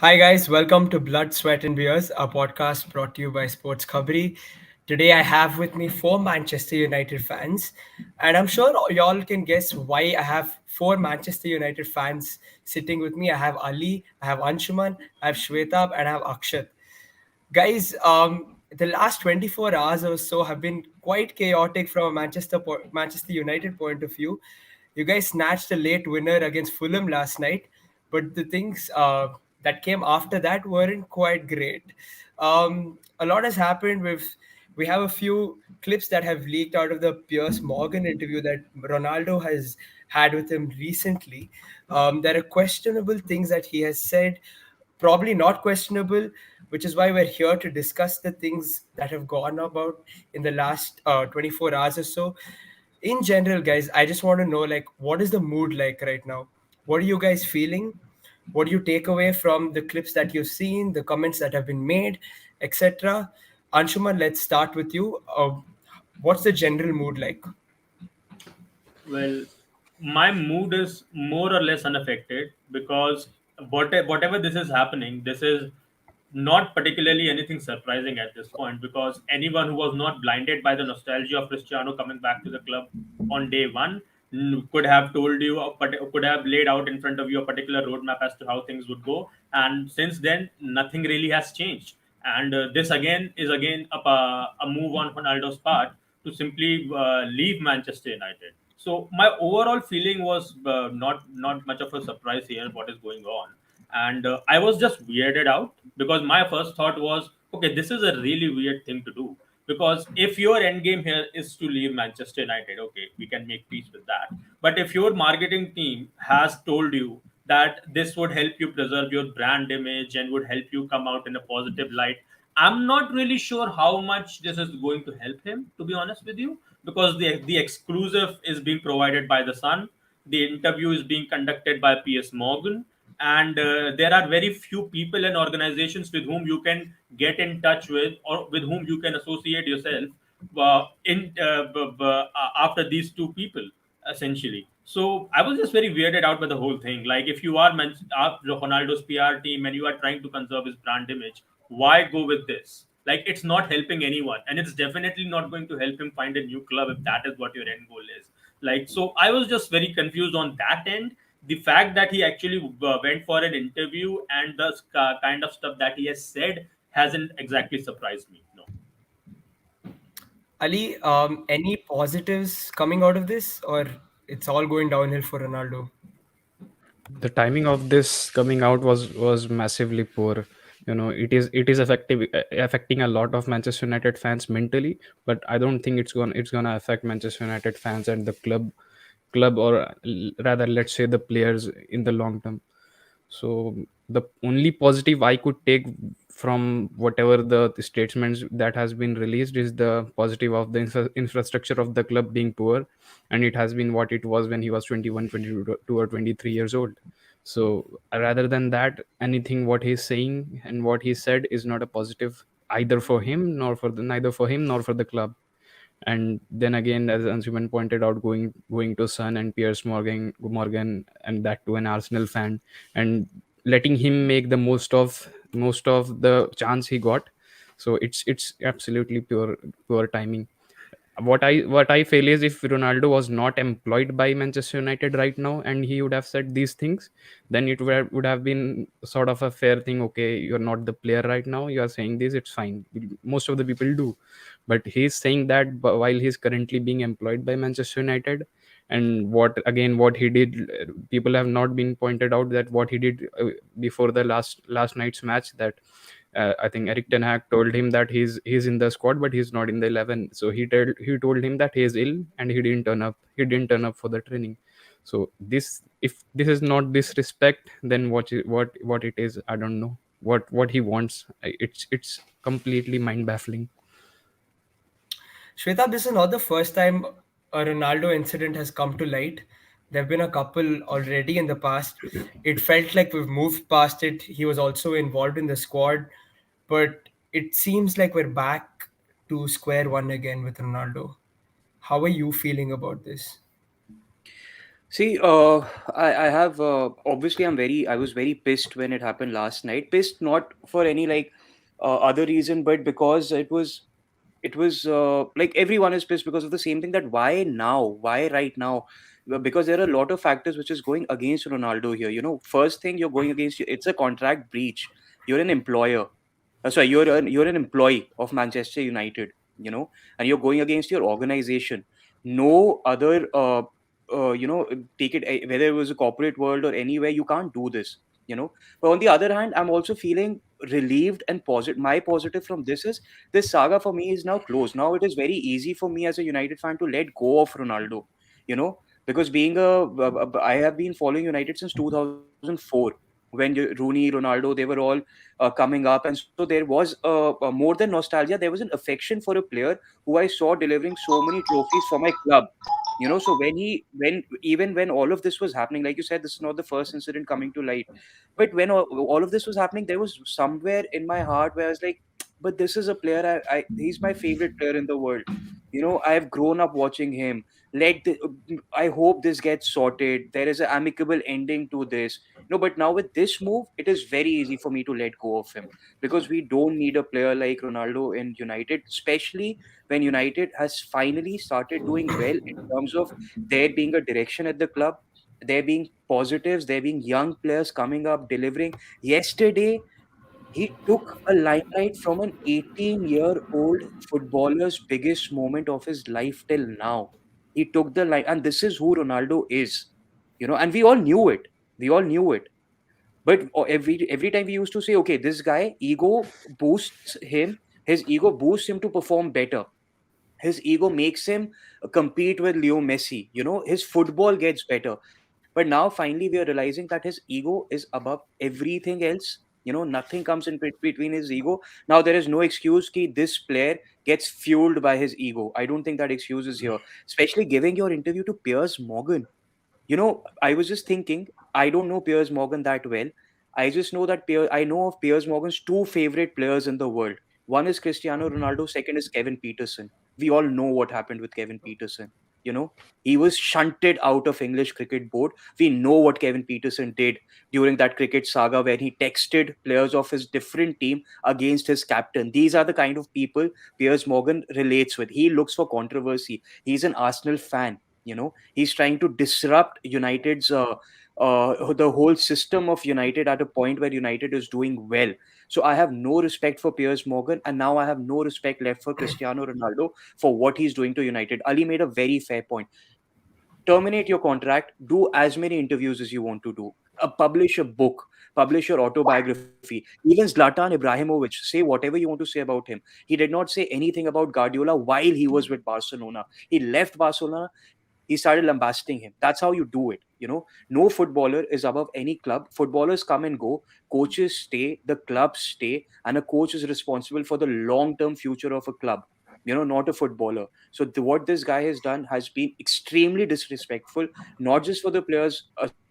Hi guys, welcome to Blood, Sweat and Beers, a podcast brought to you by Sports Khabri. Today I have with me four Manchester United fans, and I'm sure y'all can guess why I have four Manchester United fans sitting with me. I have Ali, I have Anshuman, I have Shwetab, and I have Akshat. Guys, the last 24 hours or so have been quite chaotic from a Manchester United point of view. You guys snatched a late winner against Fulham last night, but the things that came after that weren't quite great. A lot has happened. We have a few clips that have leaked out of the Piers Morgan interview that Ronaldo has had with him recently. There are questionable things that he has said, probably not questionable, which is why we're here to discuss the things that have gone about in the last 24 hours or so. In general, guys, I just want to know, like, what is the mood like right now? What are you guys feeling? What do you take away from the clips that you've seen, the comments that have been made, etc.? Anshuman, let's start with you. What's the general mood like? Well, my mood is more or less unaffected because whatever this is happening, this is not particularly anything surprising at this point because anyone who was not blinded by the nostalgia of Cristiano coming back to the club on day one could have told you, but could have laid out in front of you a particular roadmap as to how things would go. And since then, nothing really has changed. And this again is again a move on Ronaldo's part to simply leave Manchester United. So my overall feeling was not much of a surprise here. What is going on? And I was just weirded out because my first thought was, okay, this is a really weird thing to do. Because if your end game here is to leave Manchester United, okay, we can make peace with that. But if your marketing team has told you that this would help you preserve your brand image and would help you come out in a positive light, I'm not really sure how much this is going to help him, to be honest with you, because the exclusive is being provided by the Sun, the interview is being conducted by P.S. Morgan, and there are very few people and organizations with whom you can get in touch with or with whom you can associate yourself after these two people essentially. So I was just very weirded out by the whole thing. Like, if you are Ronaldo's PR team and you are trying to conserve his brand image, why go with this? Like, it's not helping anyone, and it's definitely not going to help him find a new club if that is what your end goal is. Like, so I was just very confused on that end. The fact that he actually went for an interview and the kind of stuff that he has said hasn't exactly surprised me. No. Ali, any positives coming out of this, or it's all going downhill for Ronaldo? The timing of this coming out was massively poor. It is affecting a lot of Manchester United fans mentally, but I don't think it's gonna affect Manchester United fans and the club, or rather, let's say, the players in the long term. So the only positive I could take from whatever the statements that has been released is the positive of the infrastructure of the club being poor, and it has been what it was when he was 21, 22, or 23 years old. So rather than that, anything what he's saying and what he said is not a positive either for him, neither for him nor for the club. And then again, as Anshuman pointed out, going to Sun and Piers Morgan, and that to an Arsenal fan, and letting him make the most of the chance he got. So it's absolutely pure timing. What I feel is, if Ronaldo was not employed by Manchester United right now and he would have said these things, then it would have been sort of a fair thing. Okay, you're not the player right now, you are saying this, it's fine. Most of the people do. But he's saying that while he's currently being employed by Manchester United. And what he did, people have not been pointed out that what he did before the last night's match, that I think Eric Ten Hag told him that he's in the squad but he's not in the 11. So he told him that he is ill and he didn't turn up. He didn't turn up for the training. So if this is not disrespect, then what it is, I don't know. What he wants, it's completely mind baffling. Shweta, this is not the first time a Ronaldo incident has come to light. There have been a couple already in the past. It felt like we've moved past it. He was also involved in the squad, but it seems like we're back to square one again with Ronaldo. How are you feeling about this? See, I have obviously I was very pissed when it happened last night. Pissed not for any like other reason, but because it was like everyone is pissed because of the same thing, that why now, why right now. Well, because there are a lot of factors which is going against Ronaldo here. First thing, you're going against, it's a contract breach. You're an employer. Sorry, you're an employee of Manchester United, and you're going against your organization. No other, take it, whether it was a corporate world or anywhere, you can't do this. But on the other hand, I'm also feeling relieved and positive. My positive from this is, this saga for me is now closed. Now it is very easy for me as a United fan to let go of Ronaldo. You know, because I have been following United since 2004, when Rooney, Ronaldo, they were all coming up, and so there was more than nostalgia. There was an affection for a player who I saw delivering so many trophies for my club. So when even when all of this was happening, like you said, this is not the first incident coming to light, but when all of this was happening, there was somewhere in my heart where I was like, but this is a player. He's my favorite player in the world. I've grown up watching him. I hope this gets sorted. There is an amicable ending to this. No, but now with this move, it is very easy for me to let go of him, because we don't need a player like Ronaldo in United, especially when United has finally started doing well in terms of there being a direction at the club, there being positives, there being young players coming up, delivering. Yesterday, he took a limelight from an 18-year-old footballer's biggest moment of his life till now. He took the line, and this is who Ronaldo is. And we all knew it. We all knew it. But every time we used to say, okay, this guy ego boosts him. His ego boosts him to perform better. His ego makes him compete with Leo Messi. His football gets better. But now finally we are realizing that his ego is above everything else. Nothing comes in between his ego. Now there is no excuse ki this player gets fueled by his ego. I don't think that excuse is here. Especially giving your interview to Piers Morgan. I was just thinking, I don't know Piers Morgan that well. I just know that I know of Piers Morgan's two favorite players in the world. One is Cristiano Ronaldo, second is Kevin Peterson. We all know what happened with Kevin Peterson. You know, he was shunted out of English cricket board. We know what Kevin Peterson did during that cricket saga where he texted players of his different team against his captain. These are the kind of people Piers Morgan relates with. He looks for controversy. He's an Arsenal fan. He's trying to disrupt United's the whole system of United at a point where United is doing well. So I have no respect for Piers Morgan, and now I have no respect left for Cristiano Ronaldo for what he's doing to United. Ali made a very fair point. Terminate your contract, do as many interviews as you want to do, publish a book, publish your autobiography. Even Zlatan Ibrahimovic, say whatever you want to say about him. He did not say anything about Guardiola while he was with Barcelona. He left Barcelona, he started lambasting him. That's how you do it. No footballer is above any club. Footballers come and go, coaches stay, the clubs stay, and a coach is responsible for the long term future of a club, not a footballer. So what this guy has done has been extremely disrespectful, not just for the players,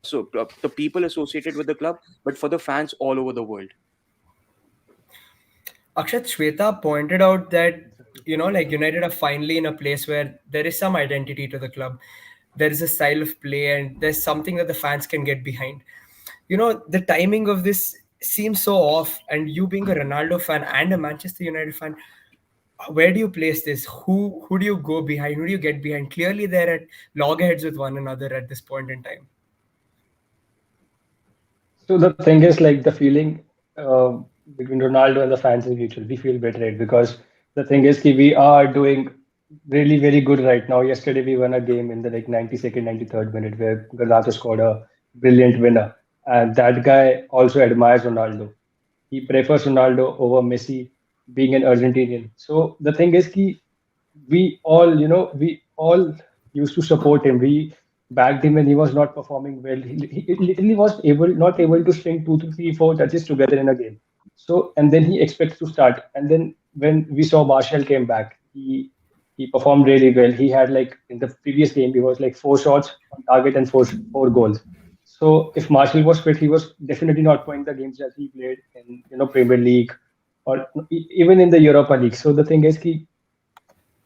the people associated with the club, but for the fans all over the world. Akshat, Shweta pointed out that, like United are finally in a place where there is some identity to the club. There is a style of play and there's something that the fans can get behind. The timing of this seems so off. And you being a Ronaldo fan and a Manchester United fan, where do you place this? Who do you go behind? Who do you get behind? Clearly, they're at loggerheads with one another at this point in time. So the thing is, like the feeling uh, between Ronaldo and the fans is mutual. We feel betrayed because the thing is, ki we are doing really very good right now. Yesterday we won a game in the like 92nd, 93rd minute where Garnacho scored a brilliant winner, and that guy also admires Ronaldo. He prefers Ronaldo over Messi, being an Argentinian. So the thing is, ki we all used to support him. We backed him when he was not performing well. He literally was not able to string two to three, four touches together in a game. So, and then he expects to start. And then when we saw Martial came back, he performed really well. He had like in the previous game, he was like four shots on target and four goals. So if Martial was fit, he was definitely not playing the games that he played in Premier League or even in the Europa League. So the thing is,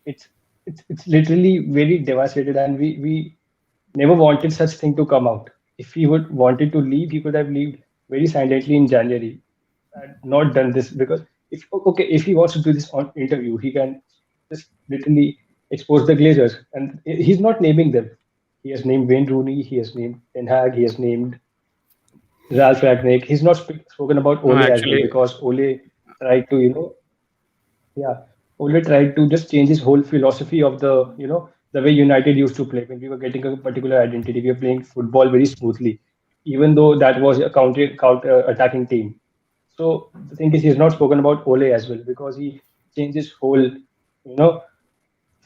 it's it's literally very devastated, and we never wanted such thing to come out. If he would wanted to leave, he could have left very silently in January and not done this because if okay, if he wants to do this on interview, he can just literally expose the Glazers, and he's not naming them. He has named Wayne Rooney, he has named Ten Hag, he has named Ralph Ragnick. He's not spoken about No, Ole as well actually, because Ole tried to, yeah, Ole tried to just change his whole philosophy of the way United used to play when we were getting a particular identity. We were playing football very smoothly, even though that was a counter attacking team. So the thing is, he's not spoken about Ole as well because he changed his whole,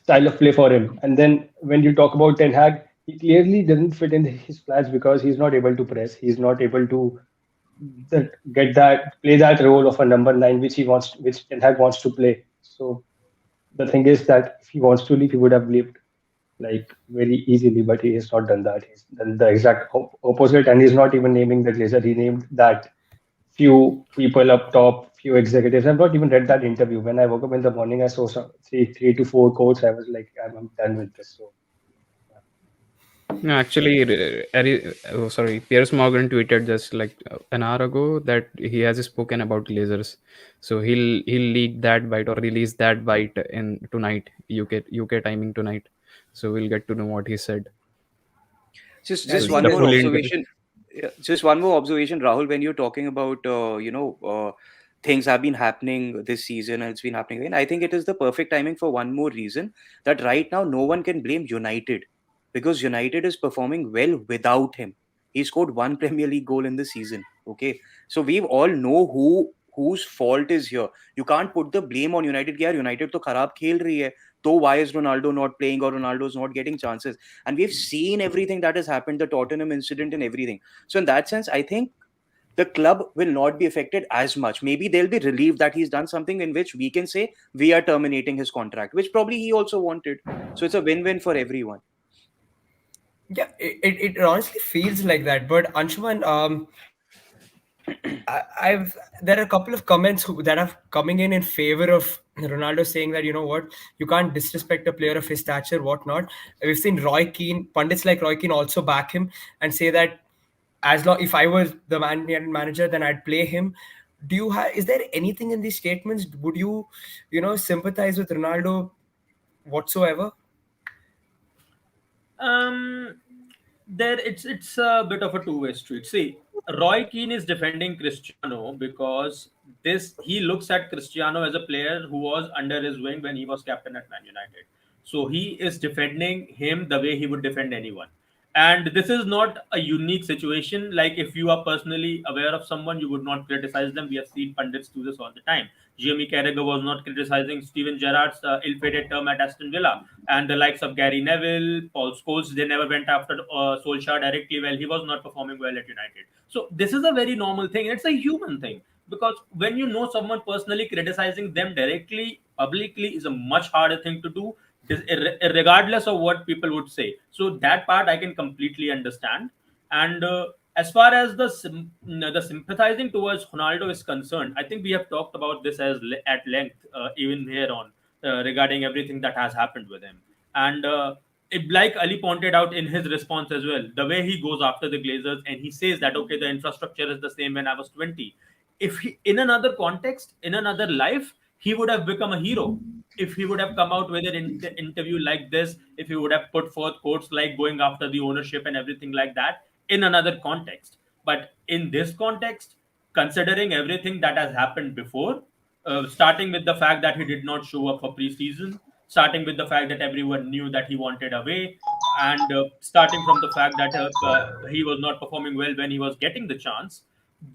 style of play for him. And then when you talk about Ten Hag, he clearly doesn't fit in his plans because he's not able to press. He's not able to get that play that role of a number nine, which Ten Hag wants to play. So the thing is that if he wants to leave, he would have left like very easily, but he has not done that. He's done the exact opposite, and he's not even naming the Glazer. He named that few people up top, few executives. I've not even read that interview. When I woke up in the morning, I saw some three to four quotes. I was like, I'm done with this. So no, actually, Piers Morgan tweeted just like an hour ago that he has spoken about lasers, so he'll leak that bite or release that bite in tonight UK timing tonight, so we'll get to know what he said. Just Yeah, So just see one the more full the interview. observation. Yeah, just one more observation, Rahul. When you're talking about things have been happening this season and it's been happening again, I think it is the perfect timing for one more reason, that right now no one can blame United because United is performing well without him. He scored one Premier League goal in the season. Okay, so we all know whose fault is here. You can't put the blame on United. यार United तो खराब खेल रही है, तो why is Ronaldo not playing or Ronaldo's not getting chances? And we've seen everything that has happened, the Tottenham incident and everything. So in that sense, I think the club will not be affected as much. Maybe they'll be relieved that he's done something in which we can say we are terminating his contract, which probably he also wanted. So it's a win-win for everyone. yeah, it honestly feels like that. But Anshuman, I've there are a couple of comments that are coming in favor of Ronaldo, saying that you can't disrespect a player of his stature, whatnot. We've seen Roy Keane, pundits like Roy Keane also back him and say that as long if I was the manager, then I'd play him. Do you have? Is there anything in these statements? Would you sympathize with Ronaldo whatsoever? Um, there it's a bit of a two-way street. See, Roy Keane is defending Cristiano because this he looks at Cristiano as a player who was under his wing when he was captain at Man United. So he is defending him the way he would defend anyone. And this is not a unique situation. Like if you are personally aware of someone, you would not criticize them. We have seen pundits do this all the time. Jamie Carragher was not criticizing Steven Gerrard's ill-fated term at Aston Villa, and the likes of Gary Neville, Paul Scholes, they never went after Solskjaer directly. Well, he was not performing well at United. So this is a very normal thing. It's a human thing because when you know someone personally, criticizing them directly, publicly is a much harder thing to do, regardless of what people would say. So that part I can completely understand. And as far as the sympathizing towards Ronaldo is concerned, I think we have talked about this at length, even here on, regarding everything that has happened with him. And like Ali pointed out in his response as well, the way he goes after the Glazers and he says that okay, the infrastructure is the same when I was 20. If he, in another context, in another life, he would have become a hero. If he would have come out with an interview like this, if he would have put forth quotes like going after the ownership and everything like that in another context. But in this context, considering everything that has happened before, starting with the fact that he did not show up for preseason, starting with the fact that everyone knew that he wanted away, and starting from the fact that he was not performing well when he was getting the chance,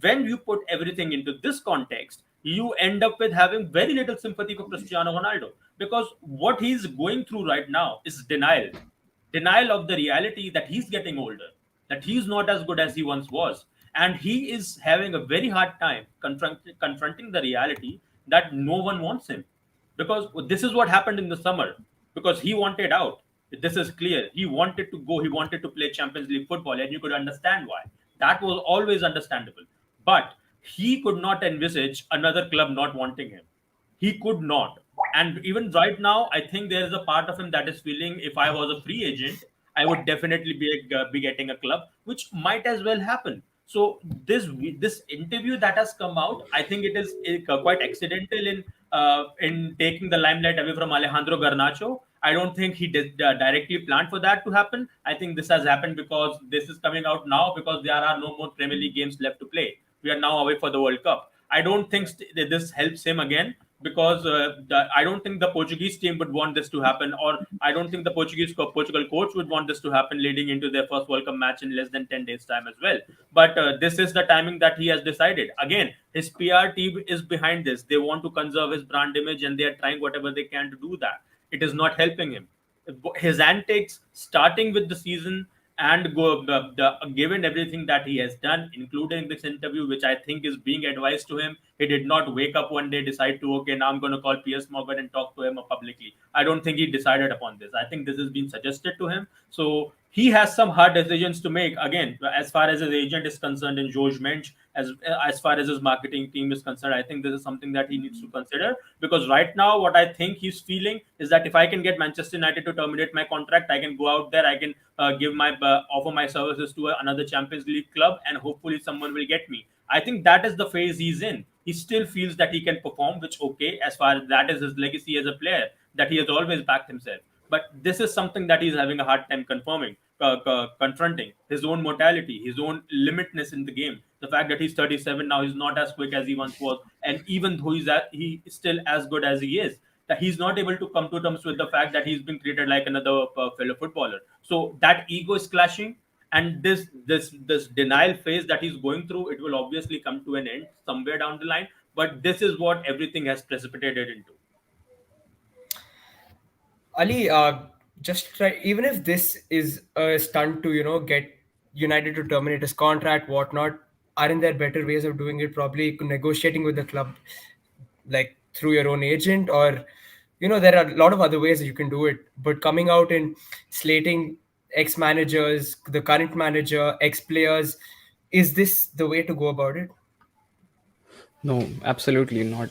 when you put everything into this context, you end up with having very little sympathy for Cristiano Ronaldo because what he's going through right now is denial of the reality that he's getting older, that he's not as good as he once was. And he is having a very hard time confronting the reality that no one wants him. Because this is what happened in the summer, because he wanted out. This is clear. He wanted to go, he wanted to play Champions League football, and you could understand why. That was always understandable. But he could not envisage another club not wanting him. He could not. And even right now, I think there is a part of him that is feeling if I was a free agent, I would definitely be getting a club, which might as well happen. So this interview that has come out, I think it is quite accidental in taking the limelight away from Alejandro Garnacho. I don't think he did directly planned for that to happen. I think this has happened because this is coming out now because there are no more Premier League games left to play. We are now away for the World Cup. I don't think that this helps him again because I don't think the Portuguese team would want this to happen, or I don't think the Portugal coach would want this to happen leading into their first World Cup match in less than 10 days' time as well. But this is the timing that he has decided. Again, his PR team is behind this. They want to conserve his brand image, and they are trying whatever they can to do that. It is not helping him. His antics, starting with the season and given everything that he has done, including this interview, which I think is being advised to him. He did not wake up one day, decide to, okay, now I'm going to call Piers Morgan and talk to him publicly. I don't think he decided upon this. I think this has been suggested to him. So he has some hard decisions to make. Again, as far as his agent is concerned, and George Mensch, as far as his marketing team is concerned, I think this is something that he needs to consider, because right now what I think he's feeling is that if I can get Manchester United to terminate my contract, I can go out there, I can give my offer my services to another Champions League club, and hopefully someone will get me. I think that is the phase he's in. He still feels that he can perform, which, okay, as far as that is his legacy as a player, that he has always backed himself. But this is something that he's having a hard time confronting his own mortality, his own limitness in the game. The fact that he's 37 now, he's not as quick as he once was, and even though he is still as good as he is, that he's not able to come to terms with the fact that he's been treated like another fellow footballer. So that ego is clashing, and this denial phase that he's going through, it will obviously come to an end somewhere down the line. But this is what everything has precipitated into. Ali, just try, even if this is a stunt to, get United to terminate his contract, whatnot, aren't there better ways of doing it? Probably negotiating with the club, like through your own agent, or, there are a lot of other ways that you can do it. But coming out and slating ex managers, the current manager, ex players, is this the way to go about it? No, absolutely not.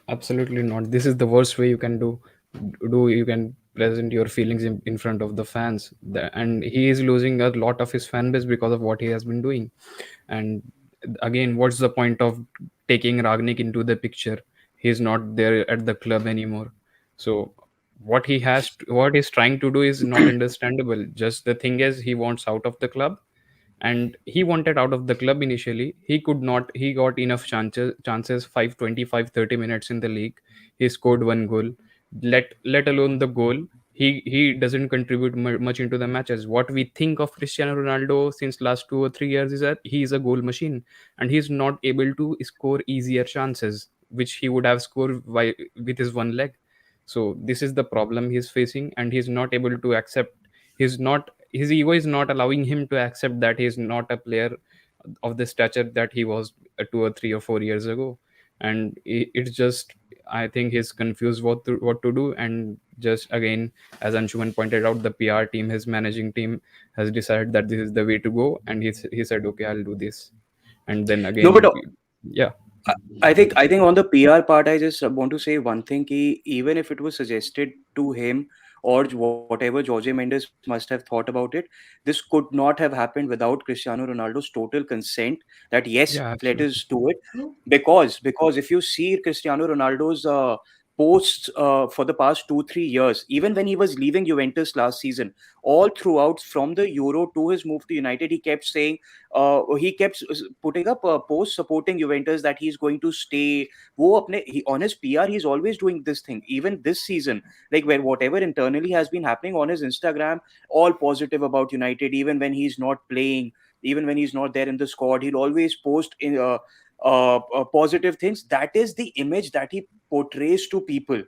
Absolutely not. This is the worst way you can do. You can present your feelings in front of the fans. And he is losing a lot of his fan base because of what he has been doing. And again, what's the point of taking Ragnik into the picture? He's not there at the club anymore. So what he's trying to do is not understandable. Just the thing is, he wants out of the club, and he wanted out of the club initially. He could not. He got enough chances, 5 20 5 30 minutes in the league. He scored one goal. Let alone the goal, he doesn't contribute much into the matches. What we think of Cristiano Ronaldo since last 2 or 3 years is that he is a goal machine, and he's not able to score easier chances which he would have scored with his one leg. So this is the problem he's facing, and he's not able to accept. He's not His ego is not allowing him to accept that he's not a player of the stature that he was 2 or 3 or 4 years ago. And it's just, I think he's confused what to do. And just again, as Anshuman pointed out, the PR team, his managing team, has decided that this is the way to go, and he said, okay, I'll do this. And then No, but again, yeah. I think on the PR part, I just want to say one thing. Even if it was suggested to him, or whatever Jorge Mendes must have thought about it, this could not have happened without Cristiano Ronaldo's total consent. That yes, Yeah, let us absolutely. do it, because if you see Cristiano Ronaldo's posts for the past 2 3 years, even when he was leaving Juventus last season, all throughout from the Euro to his move to United, he kept saying, he kept putting up posts supporting Juventus, that he's going to stay. On his PR, he's always doing this thing. Even this season, like where whatever internally has been happening on his Instagram, all positive about United. Even when he's not playing, even when he's not there in the squad, he'll always post in positive things. That is the image that he portrays to people.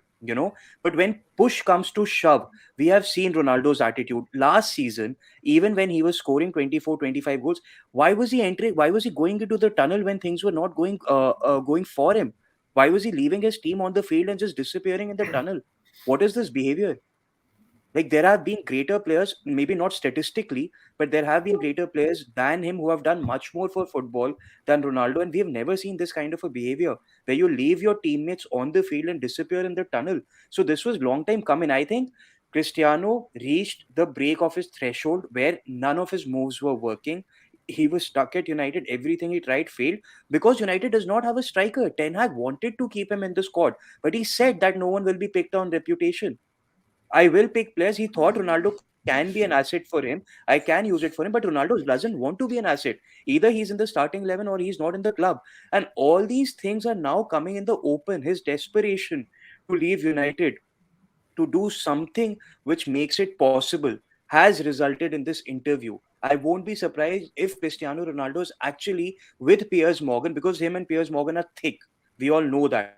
But when push comes to shove, we have seen Ronaldo's attitude last season. Even when he was scoring 24, 25 goals, why was he entering? Why was he going into the tunnel when things were not going for him? Why was he leaving his team on the field and just disappearing in the tunnel? What is this behavior? Like, there have been greater players, maybe not statistically, but there have been greater players than him who have done much more for football than Ronaldo, and we have never seen this kind of a behavior where you leave your teammates on the field and disappear in the tunnel. So this was long time coming. I think Cristiano reached the break of his threshold where none of his moves were working. He was stuck at United. Everything he tried failed because United does not have a striker. Ten Hag wanted to keep him in the squad, but he said that no one will be picked on reputation. I will pick players. He thought Ronaldo can be an asset for him. I can use it for him, but Ronaldo doesn't want to be an asset. Either he's in the starting 11 or he's not in the club. And all these things are now coming in the open. His desperation to leave United, to do something which makes it possible, has resulted in this interview. I won't be surprised if Cristiano Ronaldo is actually with Piers Morgan, because him and Piers Morgan are thick. We all know that.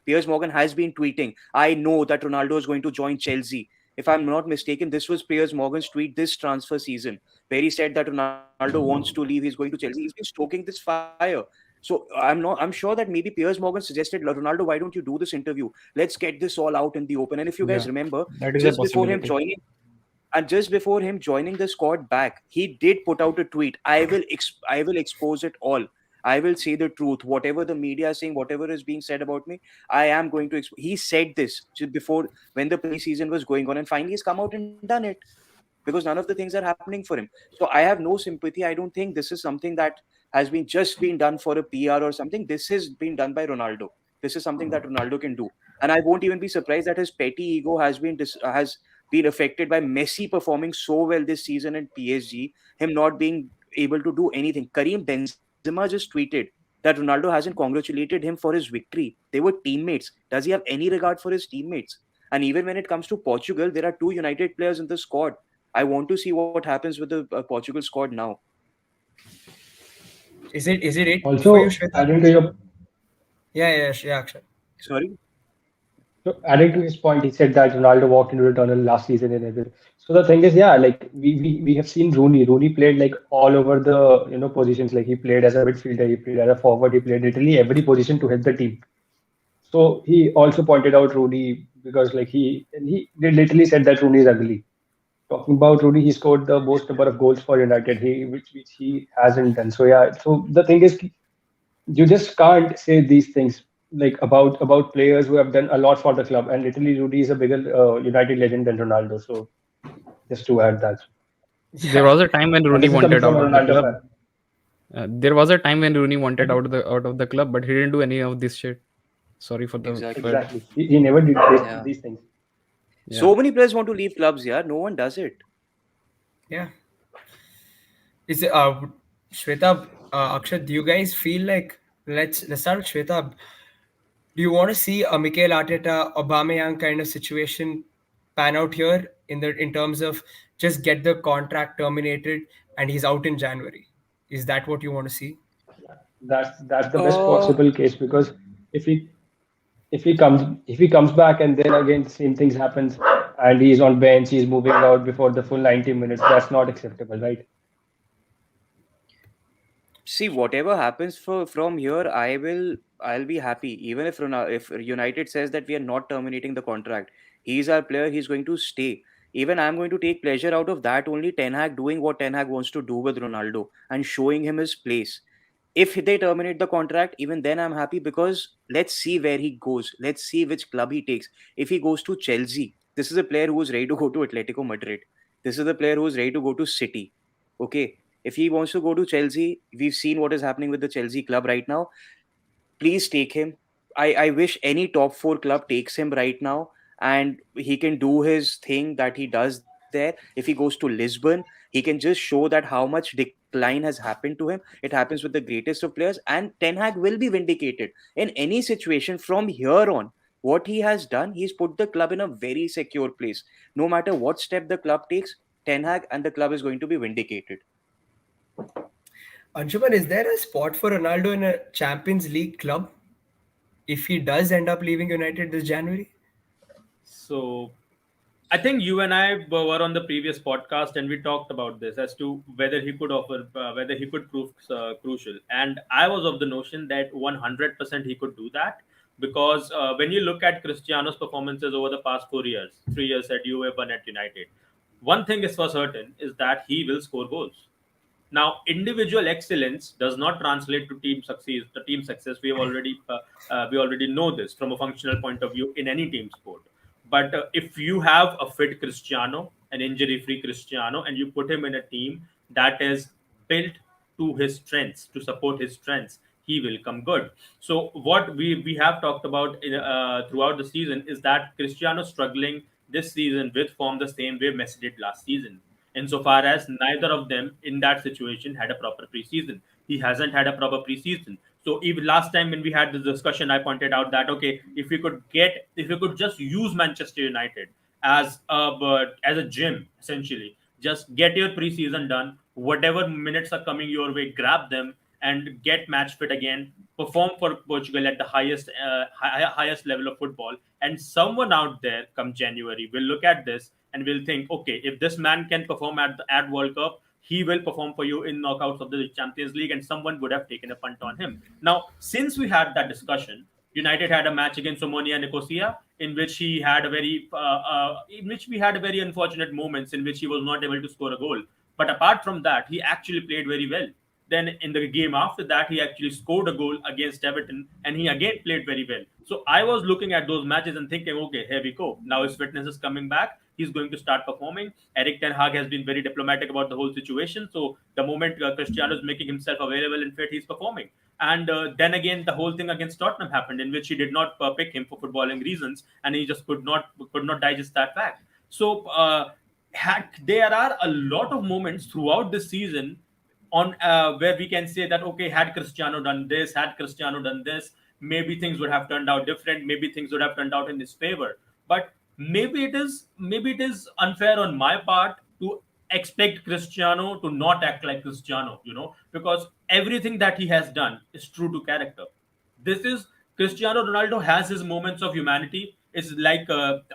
Piers Morgan has been tweeting, I know that Ronaldo is going to join Chelsea. If I'm not mistaken, this was Piers Morgan's tweet this transfer season, where he said that Ronaldo wants to leave, he's going to Chelsea. He's been stoking this fire. So I'm sure that maybe Piers Morgan suggested, Ronaldo, why don't you do this interview? Let's get this all out in the open. And if you guys Yeah, remember, that is a just before him possibility. joining just before him joining the squad back, he did put out a tweet. I will expose it all. I will say the truth. Whatever the media is saying, whatever is being said about me, I am going to. He said this just before, when the preseason was going on, and finally he's come out and done it, because none of the things are happening for him. So I have no sympathy. I don't think this is something that has been just been done for a PR or something. This has been done by Ronaldo. This is something that Ronaldo can do, and I won't even be surprised that his petty ego has been affected by Messi performing so well this season in PSG, him not being able to do anything. Karim Benzema just tweeted that Ronaldo hasn't congratulated him for his victory. They were teammates. Does he have any regard for his teammates? And even when it comes to Portugal, there are two United players in the squad. I want to see what happens with the Portugal squad now. Is it it for you, Also, Shweta? adding to your Yeah, Akshay. Sorry? so adding to his point, he said that Ronaldo walked into the tunnel last season and everything. So the thing is, yeah, like we have seen Rooney. Rooney played like all over the positions. Like he played as a midfielder, he played as a forward, he played literally every position to help the team. So he also pointed out Rooney because like he literally said that Rooney is ugly. Talking about Rooney, he scored the most number of goals for United, which he hasn't done. So yeah, so the thing is, you just can't say these things like about players who have done a lot for the club. And literally, Rooney is a bigger United legend than Ronaldo. So just to add that, There Yeah. was a time when and Rooney this is coming wanted from out a of the Ronaldo club. fan. There was a time when Rooney wanted out of the club, but he didn't do any of this shit. Sorry for the Exactly. word. Exactly, he never did Yeah. these things. Yeah. So many players want to leave clubs, yeah. No one does it. Yeah. Is it Shweta, Akshay, do you guys feel like let's start with Shweta. Do you want to see a Mikel Arteta Aubameyang kind of situation pan out here in terms of just get the contract terminated and he's out in January? Is that what you want to see? That's the best Uh, possible case because if he if he comes back and then again same things happens and he's on bench, he's moving out before the full 90 minutes. That's not acceptable, right? See, whatever happens from here, I'll be happy. Even if United says that we are not terminating the contract, he's our player. He's going to stay. Even I'm going to take pleasure out of that. Only Ten Hag doing what Ten Hag wants to do with Ronaldo and showing him his place. If they terminate the contract, even then I'm happy, because let's see where he goes. Let's see which club he takes. If he goes to Chelsea, this is a player who is ready to go to Atletico Madrid. This is a player who is ready to go to City. Okay. If he wants to go to Chelsea, we've seen what is happening with the Chelsea club right now. Please take him. I wish any top four club takes him right now, and he can do his thing that he does there. If he goes to Lisbon, he can just show that how much decline has happened to him. It happens with the greatest of players, and Ten Hag will be vindicated in any situation from here on. What he has done, he's put the club in a very secure place. No matter what step the club takes, Ten Hag and the club is going to be vindicated. Anshuman, is there a spot for Ronaldo in a Champions League club if he does end up leaving United this January? So I think you and I were on the previous podcast, and we talked about this as to whether he could offer, whether he could prove crucial. And I was of the notion that 100% he could do that, because when you look at Cristiano's performances over the past 4 years, 3 years at Juve, one at United, one thing is for certain is that he will score goals. Now, individual excellence does not translate to team success. The team success, we already know this from a functional point of view in any team sport. But if you have a fit Cristiano, an injury-free Cristiano, and you put him in a team that is built to his strengths, to support his strengths, he will come good. So what we have talked about throughout the season is that Cristiano struggling this season with form the same way Messi did last season. Insofar as neither of them in that situation had a proper preseason. He hasn't had a proper preseason. So even last time when we had this discussion, I pointed out that okay, if we could just use Manchester United as a gym essentially, just get your preseason done. Whatever minutes are coming your way, grab them and get match fit again. Perform for Portugal at the highest level of football, and someone out there come January will look at this and will think, okay, if this man can perform at World Cup, he will perform for you in knockouts of the Champions League, and someone would have taken a punt on him. Now, since we had that discussion, United had a match against Omonia Nicosia in which he had a in which we had a very unfortunate moments in which he was not able to score a goal. But apart from that, he actually played very well. Then in the game after that, he actually scored a goal against Everton, and he again played very well. So I was looking at those matches and thinking, okay, here we go. Now his fitness is coming back. He's going to start performing. Eric Ten Hag has been very diplomatic about the whole situation. So the moment Cristiano is making himself available and fit, he's performing. And then again, the whole thing against Tottenham happened, in which he did not pick him for footballing reasons, and he just could not digest that fact. So there are a lot of moments throughout this season on where we can say that okay, had Cristiano done this, maybe things would have turned out different, maybe things would have turned out in his favor. But maybe it is unfair on my part to expect Cristiano to not act like Cristiano, because everything that he has done is true to character. This is Cristiano Ronaldo has his moments of humanity. It's like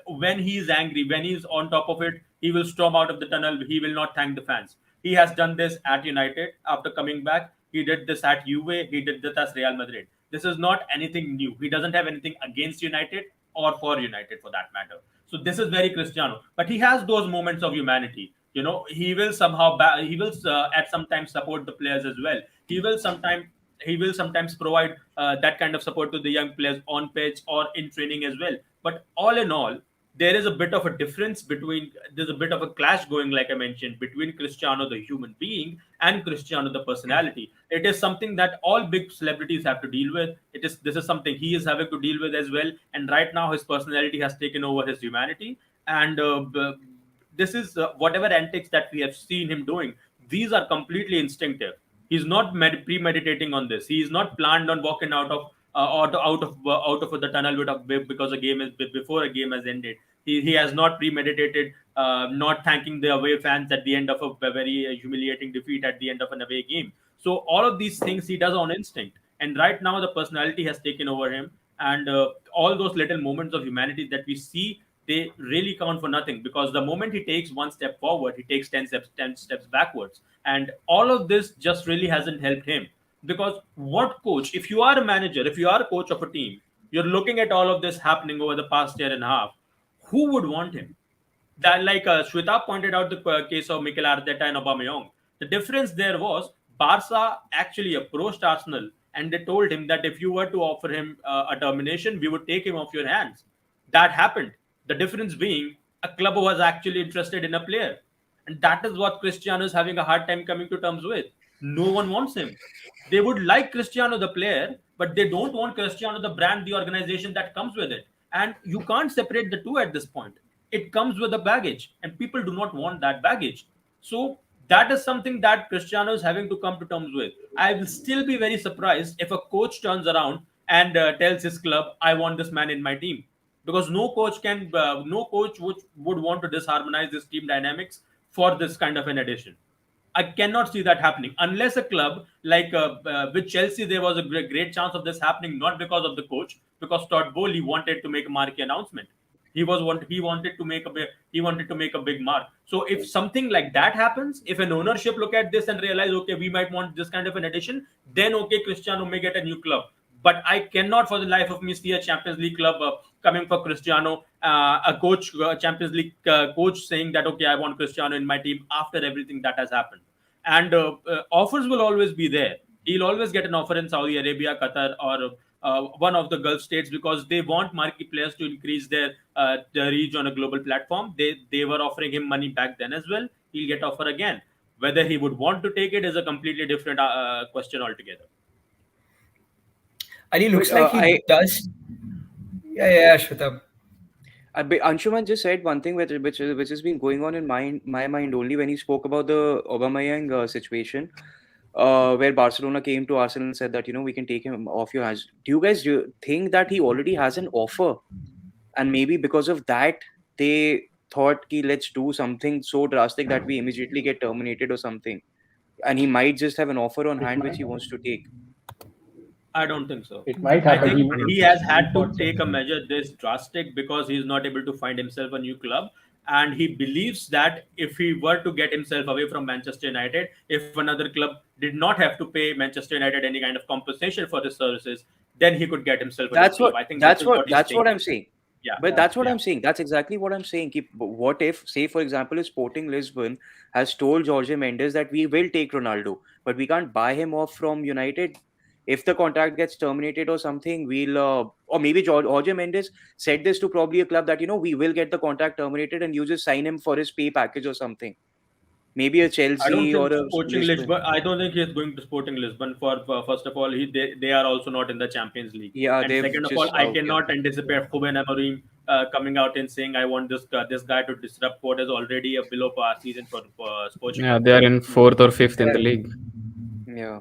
when he is angry, when he's on top of it, he will storm out of the tunnel. He will not thank the fans. He has done this at United after coming back. He did this at Juve. He did this at Real Madrid. This is not anything new. He doesn't have anything against United or for United for that matter. So this is very Cristiano. But he has those moments of humanity. He will he will at sometimes support the players as well. He will sometimes provide that kind of support to the young players on pitch or in training as well. But all in all, there is a bit of a difference between there's a bit of a clash going, like I mentioned, between Cristiano the human being and Cristiano the personality. It is something that all big celebrities have to deal with. This is something he is having to deal with as well. And right now his personality has taken over his humanity. And this is whatever antics that we have seen him doing, these are completely instinctive. He's not premeditating on this. He is not planned on walking out of the tunnel because a game is before a game has ended. He has not premeditated not thanking the away fans at the end of a very humiliating defeat at the end of an away game. So all of these things he does on instinct, and right now the personality has taken over him. And all those little moments of humanity that we see, they really count for nothing, because the moment he takes one step forward, he takes 10 steps backwards. And all of this just really hasn't helped him. Because what coach, if you are a manager, if you are a coach of a team, you're looking at all of this happening over the past year and a half, who would want him? That, like Shweta pointed out the case of Mikel Arteta and Aubameyang. The difference there was Barca actually approached Arsenal and they told him that if you were to offer him a termination, we would take him off your hands. That happened. The difference being a club was actually interested in a player, and that is what Cristiano is having a hard time coming to terms with. No one wants him. They would like Cristiano the player, but they don't want Cristiano the brand, the organization that comes with it. And you can't separate the two at this point. It comes with a baggage, and people do not want that baggage. So that is something that Cristiano is having to come to terms with. I will still be very surprised if a coach turns around and tells his club, "I want this man in my team," because no coach would want to disharmonize this team dynamics for this kind of an addition. I cannot see that happening unless a club like with Chelsea, there was a great chance of this happening, not because of the coach, because Todd Bowley wanted to make a marquee announcement. He wanted to make a big mark. So if something like that happens, if an ownership look at this and realize, okay, we might want this kind of an addition, then okay, Cristiano may get a new club. But I cannot for the life of me see a Champions League club coming for Cristiano, Champions League coach saying that, okay, I want Cristiano in my team after everything that has happened. And offers will always be there. He'll always get an offer in Saudi Arabia, Qatar, or one of the Gulf states, because they want marquee players to increase their reach on a global platform. They were offering him money back then as well. He'll get offer again. Whether he would want to take it is a completely different question altogether. Ali But looks like he does. Yeah, yeah, Shweta. Anshuman just said one thing which has been going on in my mind only when he spoke about the Aubameyang situation, where Barcelona came to Arsenal and said that we can take him off your hands. Do you think that he already has an offer, and maybe because of that they thought, ki, let's do something so drastic that we immediately get terminated or something, and he might just have an offer on It hand might which he wants to take. I don't think so. it might I happen. think he has He had to thought so. take a measure this drastic because he is not able to find himself a new club. And he believes that if he were to get himself away from Manchester United, if another club did not have to pay Manchester United any kind of compensation for his services, then he could get himself a new That's club. what I think this that's is what what he's that's what I'm thinking. saying. Yeah, But Yeah. that's what yeah. I'm saying. That's exactly what I'm saying. What if, say, for example, if Sporting Lisbon has told Jorge Mendes that we will take Ronaldo, but we can't buy him off from United. If the contract gets terminated or something, or maybe Jorge Mendes said this to probably a club that, we will get the contract terminated and you just sign him for his pay package or something. Maybe a I don't Chelsea or think a Sporting Lisbon. Lisbon. I don't think he is going to Sporting Lisbon for first of all, they are also not in the Champions League, Yeah, and they've second of all, just, I okay, cannot okay. anticipate Ruben Amorim coming out and saying I want this guy to disrupt what is already a below par season for Yeah, Portugal. they are in fourth or fifth in the league. Yeah.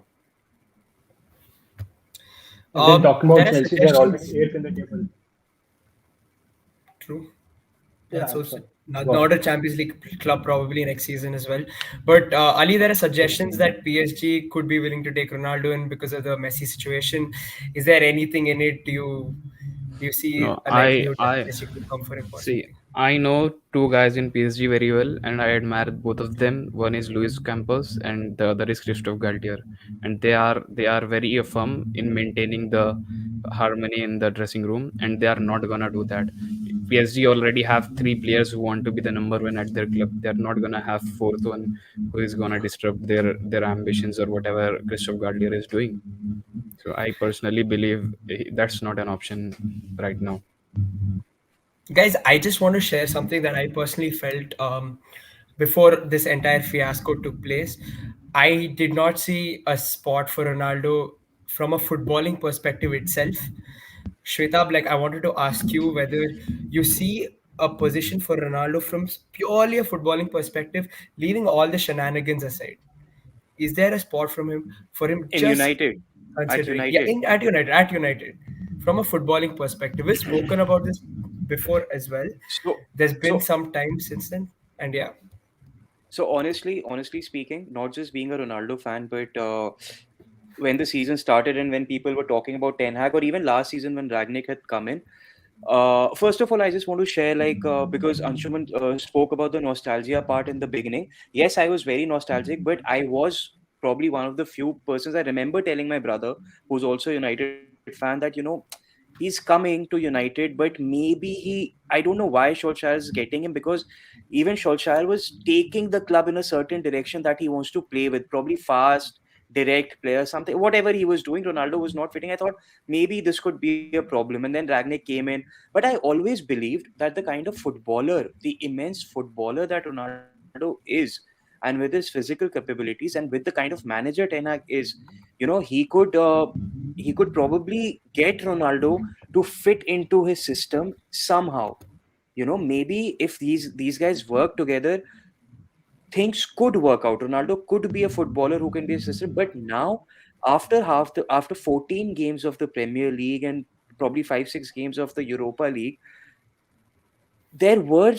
And then talking There about are Chelsea, they're suggestions. already eighth in the table. True. Yeah, That's I'm also sorry. not, Go on. not a Champions League club probably next season as well. But Ali, there are suggestions that PSG could be willing to take Ronaldo in because of the Messi situation. Is there anything in it? Do you see No, a I likelihood that I PSG could come for him see. possibly? I know two guys in PSG very well, and I admire both of them. One is Luis Campos, and the other is Christophe Galtier, and they are very firm in maintaining the harmony in the dressing room, and they are not gonna do that. PSG already have three players who want to be the number one at their club. They are not gonna have fourth one who is gonna disrupt their ambitions or whatever Christophe Galtier is doing. So I personally believe that's not an option right now. Guys, I just want to share something that I personally felt before this entire fiasco took place. I did not see a spot for Ronaldo from a footballing perspective itself. Shwetab, like I wanted to ask you whether you see a position for Ronaldo from purely a footballing perspective, leaving all the shenanigans aside. Is there a spot from him for him In just United, at considering? Yeah, United. in at United, from a footballing perspective, we've spoken about this before as well. So, There's been so some time since then, and yeah, So honestly speaking, not just being a Ronaldo fan, but when the season started and when people were talking about Ten Hag, or even last season when Ragnick had come in, first of all, I just want to share, like, because Anshuman spoke about the nostalgia part in the beginning. Yes, I was very nostalgic, but I was probably one of the few persons. I remember telling my brother, who's also a United fan, that he's coming to United, but maybe I don't know why Solskjaer is getting him, because even Solskjaer was taking the club in a certain direction that he wants to play with, probably fast, direct player, something, whatever he was doing, Ronaldo was not fitting. I thought maybe this could be a problem. And then Ragnick came in. But I always believed that the kind of footballer, the immense footballer that Ronaldo is, and with his physical capabilities and with the kind of manager Ten Hag is, he could probably get Ronaldo to fit into his system somehow. Maybe if these guys work together, things could work out. Ronaldo could be a footballer who can be assisted. But now, after 14 games of the Premier League and probably 5-6 games of the Europa League, there were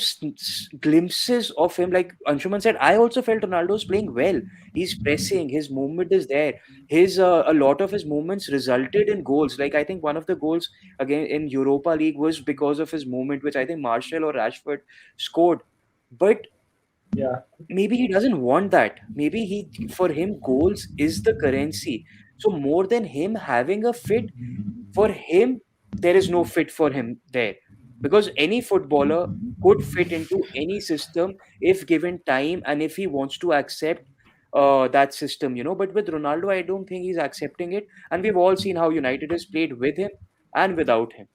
glimpses of him. Like Anshuman said, I also felt Ronaldo's playing well. He's pressing, his movement is there. His A lot of his movements resulted in goals. Like I think one of the goals again in Europa League was because of his movement, which I think Martial or Rashford scored. But Yeah, maybe he doesn't want that. Maybe for him, goals is the currency. So more than him having a fit, for him, there is no fit for him there, because any footballer could fit into any system if given time and if he wants to accept that system, But with Ronaldo, I don't think he's accepting it. And we've all seen how United has played with him and without him.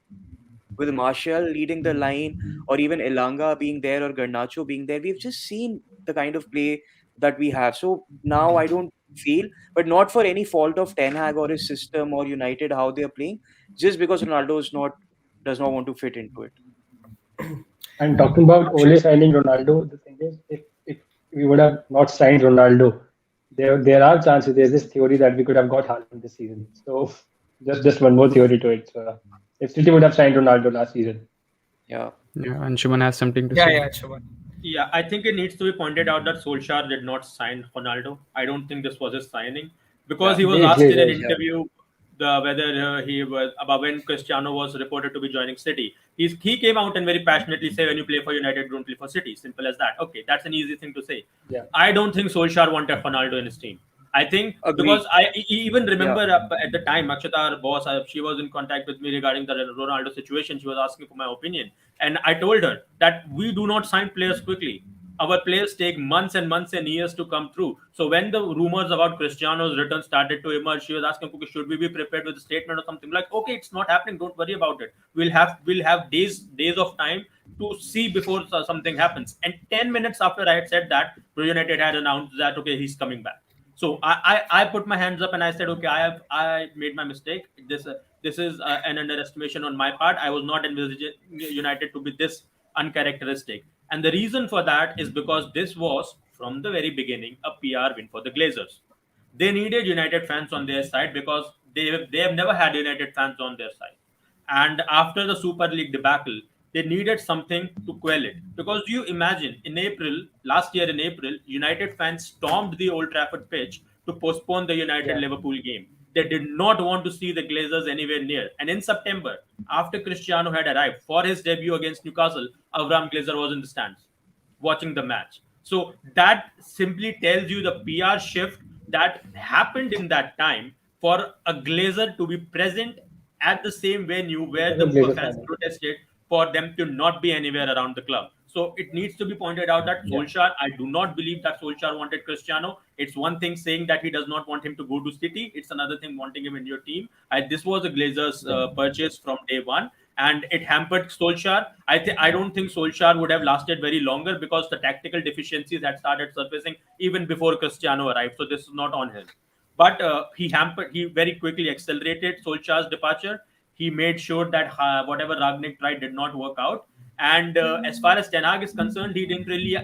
With Martial leading the line, or even Elanga being there, or Garnacho being there, we've just seen the kind of play that we have. So now I don't feel, but not for any fault of Ten Hag or his system or United how they are playing, just because Ronaldo does not want to fit into it. And talking about Ole signing Ronaldo, the thing is, if we would have not signed Ronaldo, there are chances. There's this theory that we could have got Haaland this season. So just one more theory to it. So, if City would have signed Ronaldo last season, Yeah, Yeah, and Shubhan has something to Yeah, say. yeah, sure. Yeah, I think it needs to be pointed out that Solskjaer did not sign Ronaldo. I don't think this was his signing because yeah, he was late, asked late, in an right? yeah, interview whether he was about when Cristiano was reported to be joining City. He came out and very passionately say when you play for United, don't play for City. Simple as that. Okay, that's an easy thing to say. Yeah, I don't think Solskjaer wanted Ronaldo in his team. I think because agreed. I even Yeah, remember at the time, Akshata, our boss, she was in contact with me regarding the Ronaldo situation. She was asking for my opinion, and I told her that we do not sign players quickly. Our players take months and months and years to come through. So when the rumors about Cristiano's return started to emerge, she was asking, "Okay, should we be prepared with a statement or something?" Like, okay, it's not happening. Don't worry about it. We'll have days of time to see before something happens. And 10 minutes after I had said that, United had announced that okay, he's coming back. So I put my hands up and I said, okay, I made my mistake. This is an underestimation on my part. I was not envisaging United to be this uncharacteristic, and the reason for that is because this was from the very beginning a PR win for the Glazers. They needed United fans on their side because they have never had United fans on their side. And after the Super League debacle, they needed something to quell it. Because you imagine in April, last year in April, United fans stormed the Old Trafford pitch to postpone the United yeah. Liverpool game. They did not want to see the Glazers anywhere near. And in September, after Cristiano had arrived for his debut against Newcastle, Avram Glazer was in the stands watching the match. So that simply tells you the PR shift that happened in that time for a Glazer to be present at the same venue where Because of the Glazer fans fan. protested for them to not be anywhere around the club. So it needs to be pointed out that Yeah, Solskjaer, I do not believe that Solskjaer wanted Cristiano. It's one thing saying that he does not want him to go to City. It's another thing wanting him in your team. This was a Glazers yeah. purchase from day one, and it hampered Solskjaer. I don't think Solskjaer would have lasted very longer because the tactical deficiencies had started surfacing even before Cristiano arrived. So this is not on him. But he hampered. He very quickly accelerated Solskjaer's departure. He made sure that whatever Ragnick tried did not work out. And as far as Ten Hag is concerned, he didn't really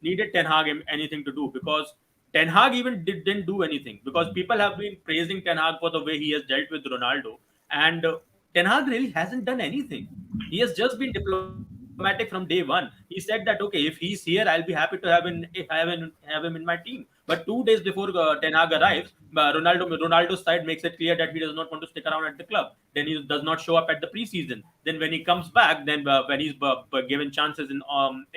needed Ten Hag anything to do because Ten Hag even didn't do anything because people have been praising Ten Hag for the way he has dealt with Ronaldo, and Ten Hag really hasn't done anything. He has just been diplomatic from day one. He said that okay, if he's here, I'll be happy to have him in my team. But 2 days before Ten Hag arrives, Ronaldo's side makes it clear that he does not want to stick around at the club. Then he does not show up at the preseason. Then when he comes back, then when he's given chances in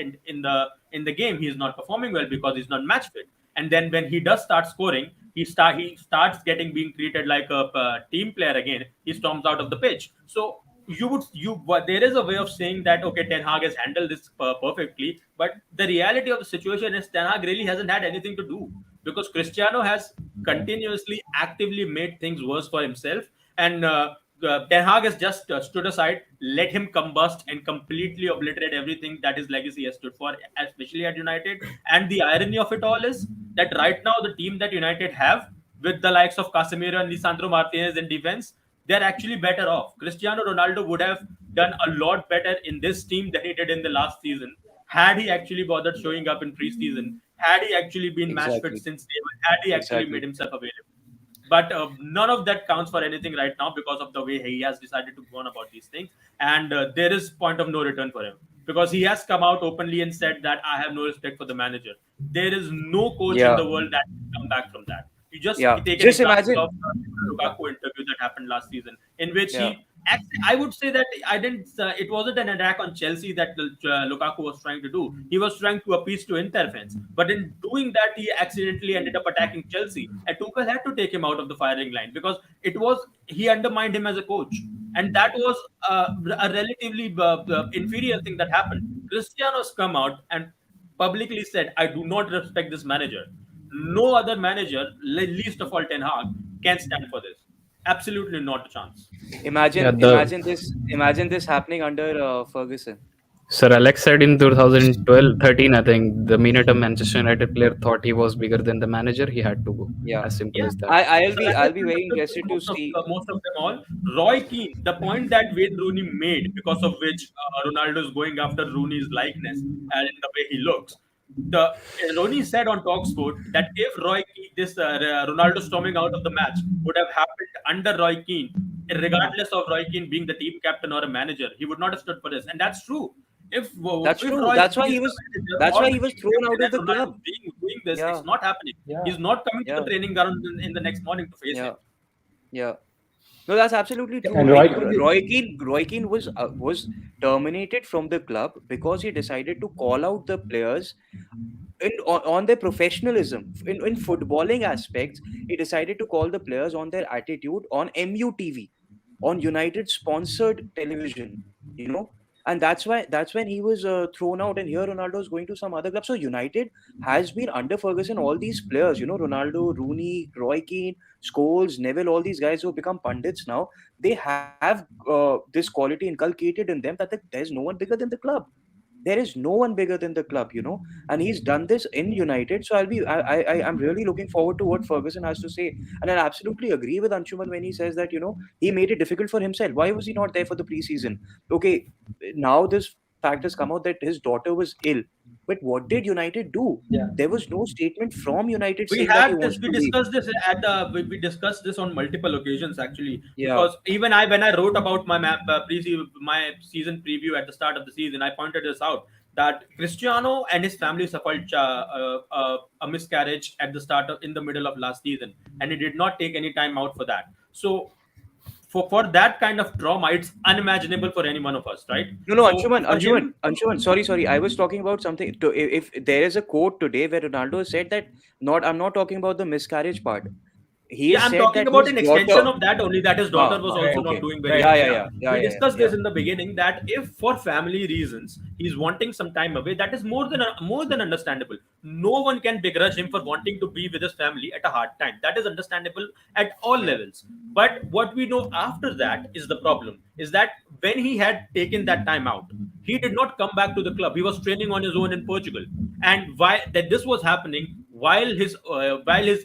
the game, he is not performing well because he's not match fit. And then when he does start scoring, he starts getting being treated like a team player again. He storms out of the pitch. So there is a way of saying that okay, Ten Hag has handled this perfectly, but the reality of the situation is Ten Hag really hasn't had anything to do because Cristiano has continuously actively made things worse for himself, and Ten Hag has just stood aside, let him combust and completely obliterate everything that his legacy has stood for, especially at United. And the irony of it all is that right now the team that United have, with the likes of Casemiro and Lisandro Martinez in defense, they're actually better off. Cristiano Ronaldo would have done a lot better in this team than he did in the last season had he actually bothered showing up in preseason, had he actually been match fit exactly, since day one, had he actually made exactly. himself available. But none of that counts for anything right now because of the way he has decided to go on about these things. And there is point of no return for him because he has come out openly and said that I have no respect for the manager. There is no coach in Yeah, the world that can come back from that. You just yeah. take an Just example imagine. of Yeah, Lukaku interview that happened last season, in which yeah, he actually, I would say that I didn't. It wasn't an attack on Chelsea that Lukaku was trying to do. He was trying to appease to Inter fans, but in doing that, he accidentally ended up attacking Chelsea. And Tuchel had to take him out of the firing line because it was he undermined him as a coach, and that was a relatively inferior thing that happened. Cristiano's come out and publicly said, "I do not respect this manager." No other manager, least of all Ten Hag, can stand for this. Absolutely not a chance. Yeah, Imagine this happening under Ferguson. Sir Alex said in 2012, 13, I think, the minute a Manchester United player thought he was bigger than the manager, he had to go. Yeah, As simple Yeah, as that. I'll Alex be will very discuss interested to see. most of them all. Roy Keane, the point that Wayne Rooney made, because of which Ronaldo is going after Rooney's likeness and the way he looks. The Rooney said on Talksport that if Roy Keane, this Ronaldo storming out of the match would have happened under Roy Keane, regardless of Roy Keane being the team captain or a manager, he would not have stood for this, and that's true. That's If true. Roy Keane is the manager That's or why the he was team thrown out captain of and the Ronaldo club. being doing this, Yeah, it's not happening. Yeah. He's not coming to the yeah, training ground in the next morning to face yeah, him. yeah. No, that's absolutely Yeah, true. and Like Roy Keane is, Roy Keane was terminated from the club because he decided to call out the players on their professionalism in footballing aspects. He decided to call the players on their attitude on MUTV, on United sponsored television, you know. And that's when he was thrown out, and here Ronaldo is going to some other club. So United has been under Ferguson, all these players, Ronaldo, Rooney, Roy Keane, Scholes, Neville, all these guys who have become pundits now, they have this quality inculcated in them, that there's no one bigger than the club. There is no one bigger than the club, and he's done this in United. So I'm really looking forward to what Ferguson has to say. And I absolutely agree with Anshuman when he says that, he made it difficult for himself. Why was he not there for the preseason? Okay, now this fact has come out that his daughter was ill. But what did United do? yeah, There was no statement from United We saying that he had wants this. We to leave. discussed this at we discussed this on multiple occasions actually. Yeah. Because even I, when I wrote about my my season preview at the start of the season, I pointed this out that Cristiano and his family suffered a miscarriage at the start of in the middle of last season, and he did not take any time out for that. So for that kind of trauma, it's unimaginable for any one of us, right? No, no, So Anshuman, for him, Anshuman. Sorry. I was talking about something. If there is a quote today where Ronaldo said that, I'm not talking about the miscarriage part. He yeah, has I'm said talking that about his an daughter. extension of that only, that his daughter Ah, was ah, also Right, not okay. doing very right. well. Yeah, yeah, Yeah. yeah, yeah, We yeah, discussed yeah. this in the beginning that if for family reasons he's wanting some time away, that is more than understandable. No one can begrudge him for wanting to be with his family at a hard time. That is understandable at all Yeah. levels. But what we know after that is the problem is that when he had taken that time out, he did not come back to the club. He was training on his own in Portugal, and why that this was happening while his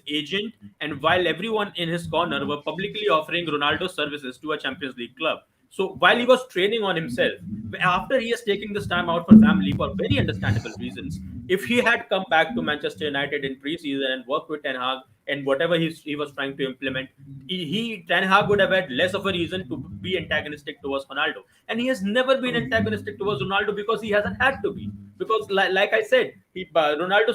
agent and while everyone in his corner were publicly offering Ronaldo's services to a Champions League club. So while he was training on himself, after he is taking this time out for family for very understandable reasons, if he had come back to Manchester United in pre-season and worked with Ten Hag and whatever he was trying to implement, Ten Hag would have had less of a reason to be antagonistic towards Ronaldo, and he has never been antagonistic towards Ronaldo because he hasn't had to be. Because, like I said, Ronaldo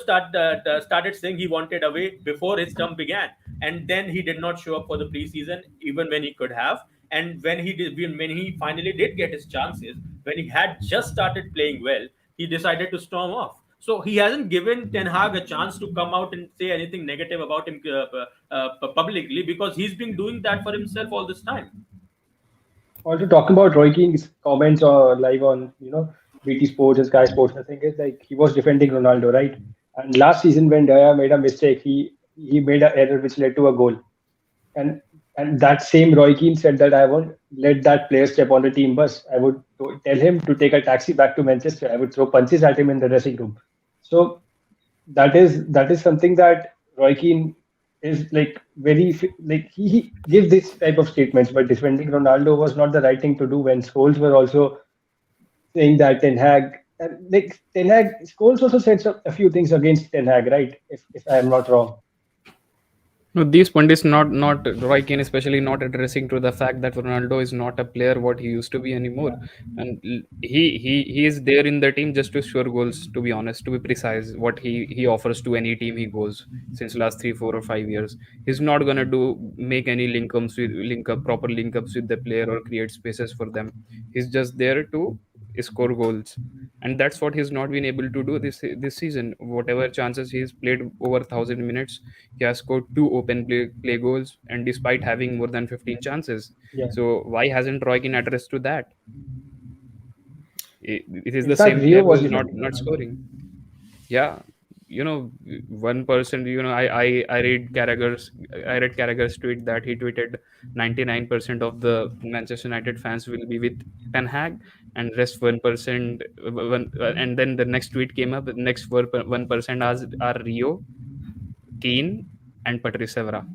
started saying he wanted away before his term began, and then he did not show up for the preseason even when he could have. And when he finally did get his chances, when he had just started playing well, he decided to storm off. So he hasn't given Ten Hag a chance to come out and say anything negative about him publicly, because he's been doing that for himself all this time. also talking about Roy Keane's comments live on, BT Sports and Sky Sports. The thing is, like, he was defending Ronaldo, right? And last season when Daya made a mistake, he made an error which led to a goal. And and that same Roy Keane said that I won't let that player step on the team bus. I would tell him to take a taxi back to Manchester. I would throw punches at him in the dressing room. So that is something that Roy Keane is like like he gives this type of statements, but defending Ronaldo was not the right thing to do when Scholes were also saying that Ten Hag, and like Ten Hag, Scholes also said a few things against Ten Hag, right? If I am not wrong. No, these pundits not Roy Keane especially not addressing to the fact that Ronaldo is not a player what he used to be anymore, Yeah, and he is there in the team just to score goals. To be honest, to be precise, what he offers to any team he goes since last 3, 4, or 5 years, he's not gonna do make any proper link ups with the player or create spaces for them. He's just there to score goals, and that's what he's not been able to do this season. Whatever chances he's played over 1,000 minutes, he has scored two open play goals, and despite having more than 15 chances. yeah. So why hasn't Roy Keane addressed to that? It is In the fact, same player Rio who was is not defending not Ronaldo. scoring. Yeah, one person, I read Carragher's tweet that he tweeted 99% of the Manchester United fans will be with Ten Hag, and rest 1%, and then the next tweet came up, the next 1% are Rio, Keane, and Patrice Evra.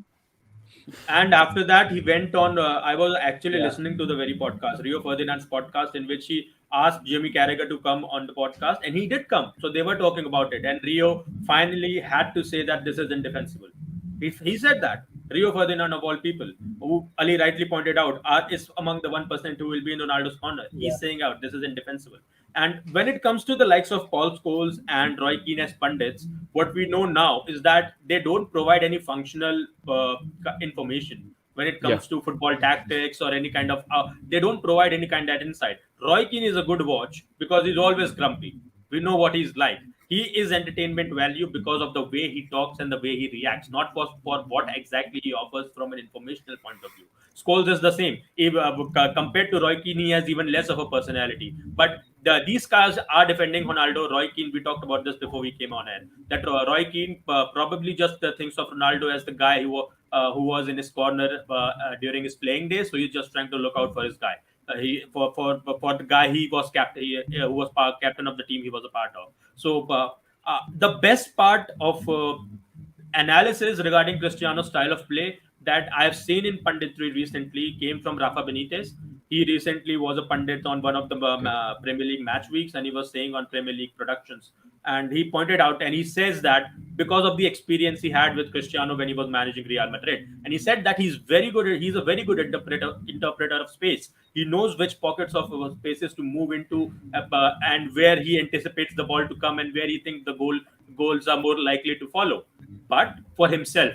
And after that, he went on. I was actually Yeah. listening to the very podcast, Rio Ferdinand's podcast, in which he asked Jimmy Carragher to come on the podcast, and he did come. So they were talking about it, and Rio finally had to say that this is indefensible. He said that Rio Ferdinand, of all people, who Ali rightly pointed out, is among the 1% who will be in Ronaldo's corner. Yeah. He's saying out this is indefensible. And when it comes to the likes of Paul Scholes and Roy Keane as pundits, what we know now is that they don't provide any functional information when it Yeah, comes to football tactics or any kind of. They don't provide any kind of insight. Roy Keane is a good watch because he's always grumpy. We know what he's like. He is entertainment value because of the way he talks and the way he reacts, not for what exactly he offers from an informational point of view. Scholes is the same. If, compared to Roy Keane, he has even less of a personality. But these guys are defending Ronaldo. Roy Keane, we talked about this before we came on air. That Roy Keane probably just thinks of Ronaldo as the guy who was in his corner during his playing days. So he's just trying to look out for his guy. He for the guy he was captain, who was captain of the team he was a part of. So the best part of analysis regarding Cristiano's style of play that I've seen in punditry recently came from Rafa Benitez. He recently was a pundit on one of the okay. Premier League match weeks, and he was saying on Premier League productions, and he pointed out, and he says that because of the experience he had with Cristiano when he was managing Real Madrid, and he said that he's very good. He's a very good interpreter of space. He knows which pockets of spaces to move into, and where he anticipates the ball to come, and where he thinks the goals are more likely to follow. But for himself,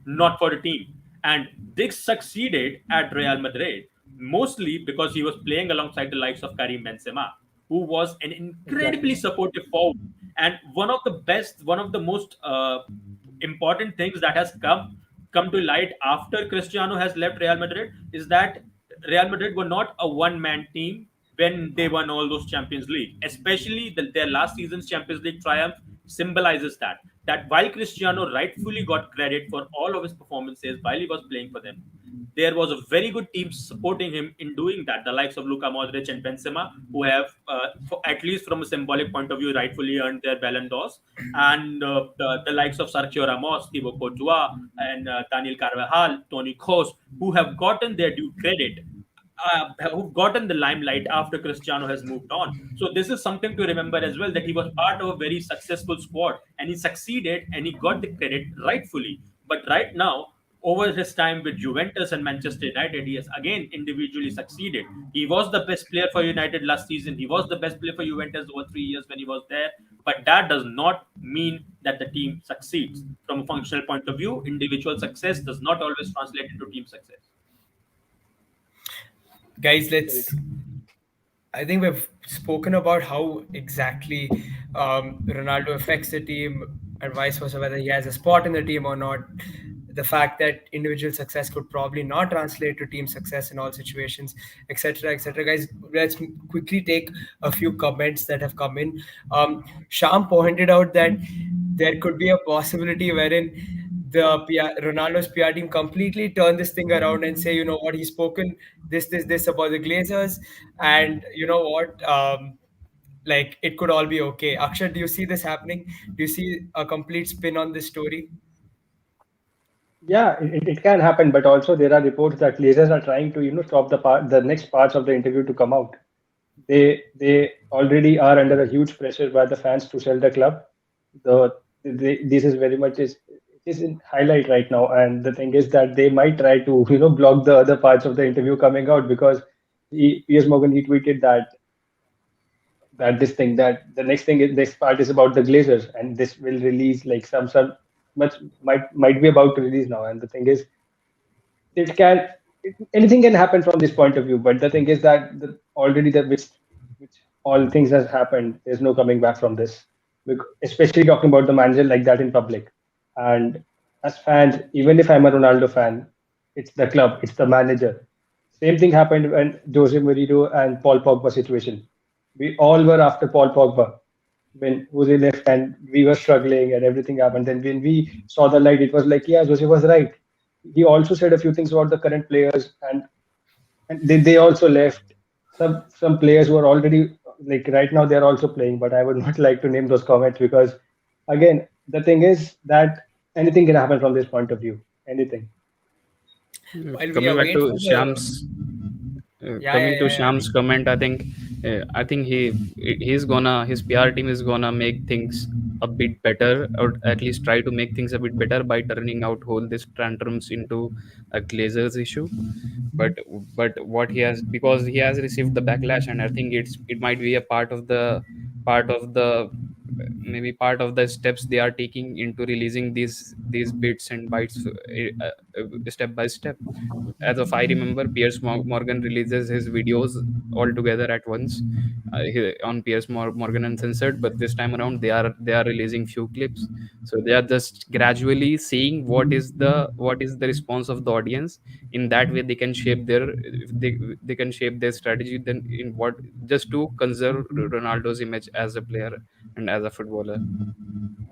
not for the team. And this succeeded at Real Madrid mostly because he was playing alongside the likes of Karim Benzema, who was an Exactly. incredibly supportive forward. And one of the most important things that has come to light after Cristiano has left Real Madrid is that Real Madrid were not a one man team when they won all those Champions League. Especially their last season's Champions League triumph symbolizes that while Cristiano rightfully got credit for all of his performances while he was playing for them, there was a very good team supporting him in doing that. The likes of Luka Modric and Benzema, who have, at least from a symbolic point of view, rightfully earned their Ballon d'Ors, and the likes of Sergio Ramos, Thibaut Courtois, and Daniel Carvajal, Toni Kroos, who have gotten their due credit, who've gotten the limelight after Cristiano has moved on. So this is something to remember as well, that he was part of a very successful squad and he succeeded and he got the credit rightfully. But right now, over his time with Juventus and Manchester United, he has again individually succeeded. He was the best player for United last season. He was the best player for Juventus over 3 years when he was there. But that does not mean that the team succeeds. From a functional point of view, individual success does not always translate into team success. Guys, Very let's. true. I think we've spoken about how exactly Ronaldo affects the team and vice versa, whether he has a spot in the team or not. The fact that individual success could probably not translate to team success in all situations, etc., etc. Guys, let's quickly take a few comments that have come in. Sham pointed out that there could be a possibility wherein Ronaldo's PR team completely turn this thing around and say, you know what, he's spoken this about the Glazers, and you know what, like it could all be okay. Akshat, do you see this happening? Do you see a complete spin on this story? Yeah, it can happen, but also there are reports that Glazers are trying to, stop the next parts of the interview to come out. They already are under a huge pressure by the fans to sell the club. This is very much is in highlight right now, and the thing is that they might try to, block the other parts of the interview coming out because Piers Morgan, he tweeted that this thing, that the next thing is, this part is about the Glazers, and this will release like some much might be about to release now. And the thing is, it can anything can happen from this point of view. But the thing is that already the which all things has happened. There's no coming back from this. Especially talking about the manager like that in public. And as fans, even if I'm a Ronaldo fan, it's the club, it's the manager. Same thing happened when Jose Mourinho and Paul Pogba situation. We all were after Paul Pogba. when Jose left and we were struggling and everything happened. Then when we saw the light, it was like, yeah, Jose was right. He also said a few things about the current players, and they also left. Some players who are already like right now they are also playing, but I would not like to name those comments because again the thing is that anything can happen from this point of view. Anything. While we Coming back await to for the Shyam's yeah, yeah, coming to yeah, yeah. Shyam's comment, I think his PR team is gonna make things a bit better, or at least try to make things a bit better by turning out whole this tantrums into a Glazers issue. But what he has, because he has received the backlash, and I think it might be a part of the maybe part of the steps they are taking into releasing these bits and bytes step by step. As of I remember, Morgan releases his videos all together at once on Morgan Uncensored, but this time around they are releasing few clips. So they are just gradually seeing what is the response of the audience. In that way, they can shape they can shape their strategy then in what, just to conserve Ronaldo's image as a player and as a footballer.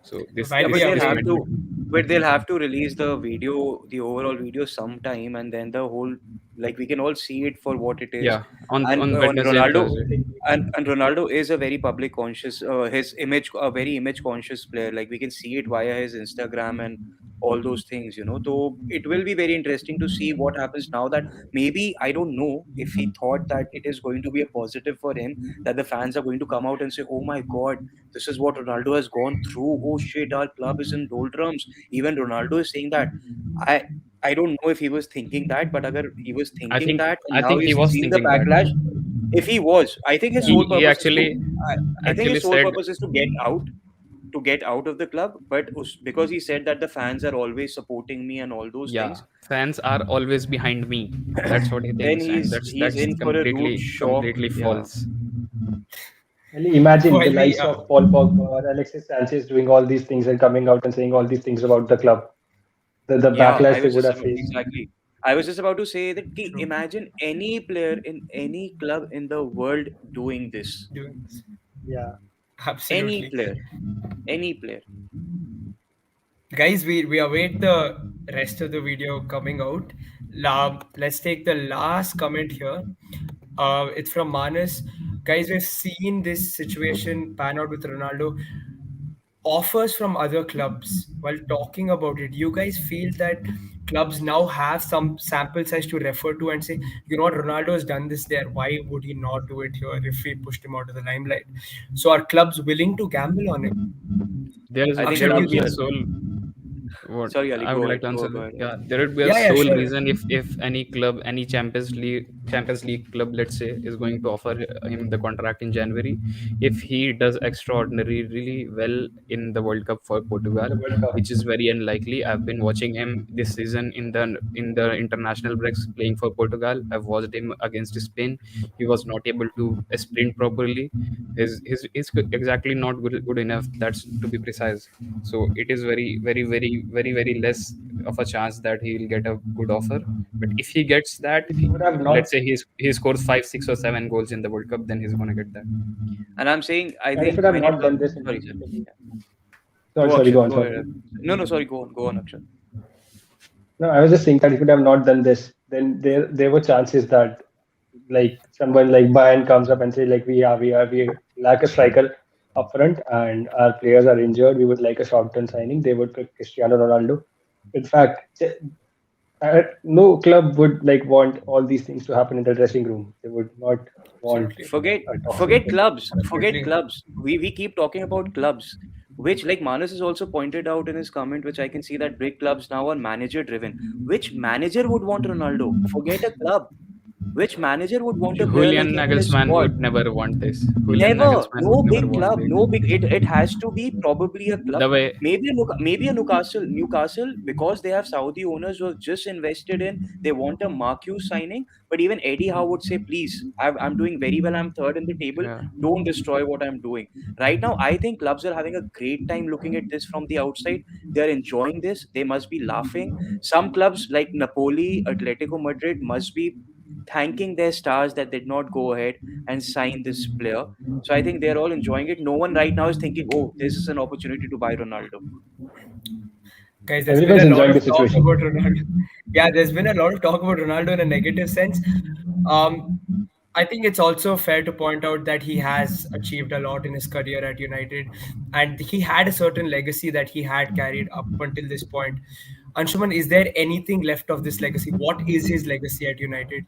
So this While Yeah, we this but they'll this await, have might be to, release the video, the overall video sometime, and then the whole, like, we can all see it for what it is. yeah, on And on on Wednesday and Ronaldo, Thursday. and Ronaldo is a very public conscious, his image, a very image conscious player. Like, we can see it via his Instagram and all those things, So it will be very interesting to see what happens now. That maybe, I don't know if he thought that it is going to be a positive for him, that the fans are going to come out and say, "Oh my God, this is what Ronaldo has gone through. Oh shit, our club is in doldrums." Even Ronaldo is saying that. I I don't know if he was thinking that, but agar he was I thinking think that and I now think he he's was seeing the thinking that. backlash, if he was, I think his He sole he purpose is to, actually I, I think actually his sole said, purpose is to get out of the club. But because he said that the fans are always supporting me and all those yeah, things, fans are always behind me. That's what he then thinks, and he's that's he's that's in for a rude shock. completely Yeah. false. Only imagine the while we likes of Paul Pogba or Alexis Sanchez doing all these things and coming out and saying all these things about the club. The Yeah, backlash they would have faced. exactly. I was just about to say that, true imagine any player in any club in the world doing this. doing this, Yeah. Any absolutely. player, any player. Guys, we await the rest of the video coming out. Let's take the last comment here. It's from Manas. Guys, we've seen this situation pan out with Ronaldo. Offers from other clubs. While talking about it, you guys feel that clubs now have some sample size to refer to and say, you know what, Ronaldo has done this there. Why would he not do it here if we pushed him out of the limelight? So are clubs willing to gamble on it? There is I think Akshay, there what do would you be a think? clubs. sole what Sorry, Ali, I would go like ahead. to answer Go that. ahead. Yeah, there would be a Yeah, yeah, sole sure. reason if any club, any Champions League club, let's say, is going to offer him the contract in January, if he does extraordinarily really well in the World Cup for In Portugal, the World Cup. which is very unlikely. I've been watching him this season in the international breaks playing for Portugal. I've watched him against Spain. He was not able to sprint properly. His exactly not good enough. That's to be precise. So it is very less of a chance that he'll get a good offer. But if he gets that, If he would have let's not say he scores 5, 6, or 7 goals in the World Cup, then he's gonna get that. And I'm saying, I and if think it have when it not comes, done this sorry, sorry. intrinsically. Yeah. Sorry, Go sorry, go Akshat, on, go sorry. ahead. No, no, sorry, go on, Akshat. No, I was just saying that if it have not done this, then there were chances that like someone like Bayern comes up and say like we lack a striker up front and our players are injured. We would like a short-term signing. They would pick Cristiano Ronaldo. In fact, no club would like want all these things to happen in the dressing room. They would not want Absolutely. Forget a toxic forget thing. clubs. Forget Definitely. clubs. We keep talking about clubs, which, like Manas has also pointed out in his comment, which I can see that big clubs now are manager driven. Which manager would want Ronaldo? Forget a club. Which manager would want a player like Julian him in his Nagelsmann squad? would never want this. Julian Never. Nagelsmann would No never big want club. this. No big. It has to be probably a club. The way Maybe maybe a Newcastle, because they have Saudi owners who have just invested in. They want a Marcus signing. But even Eddie Howe would say, please, I'm doing very well. I'm third in the table. yeah, Don't destroy what I'm doing. Right now, I think clubs are having a great time looking at this from the outside. They're enjoying this. They must be laughing. Some clubs like Napoli, Atletico Madrid must be thanking their stars that did not go ahead and sign this player. So I think they're all enjoying it. No one right now is thinking, oh, this is an opportunity to buy Ronaldo. Guys, there's been Everyone's a lot enjoying of the talk situation. about Ronaldo. Yeah, there's been a lot of talk about Ronaldo in a negative sense. Um, I think it's also fair to point out that he has achieved a lot in his career at United, and he had a certain legacy that he had carried up until this point. Anshuman, is there anything left of this legacy? What is his legacy at United?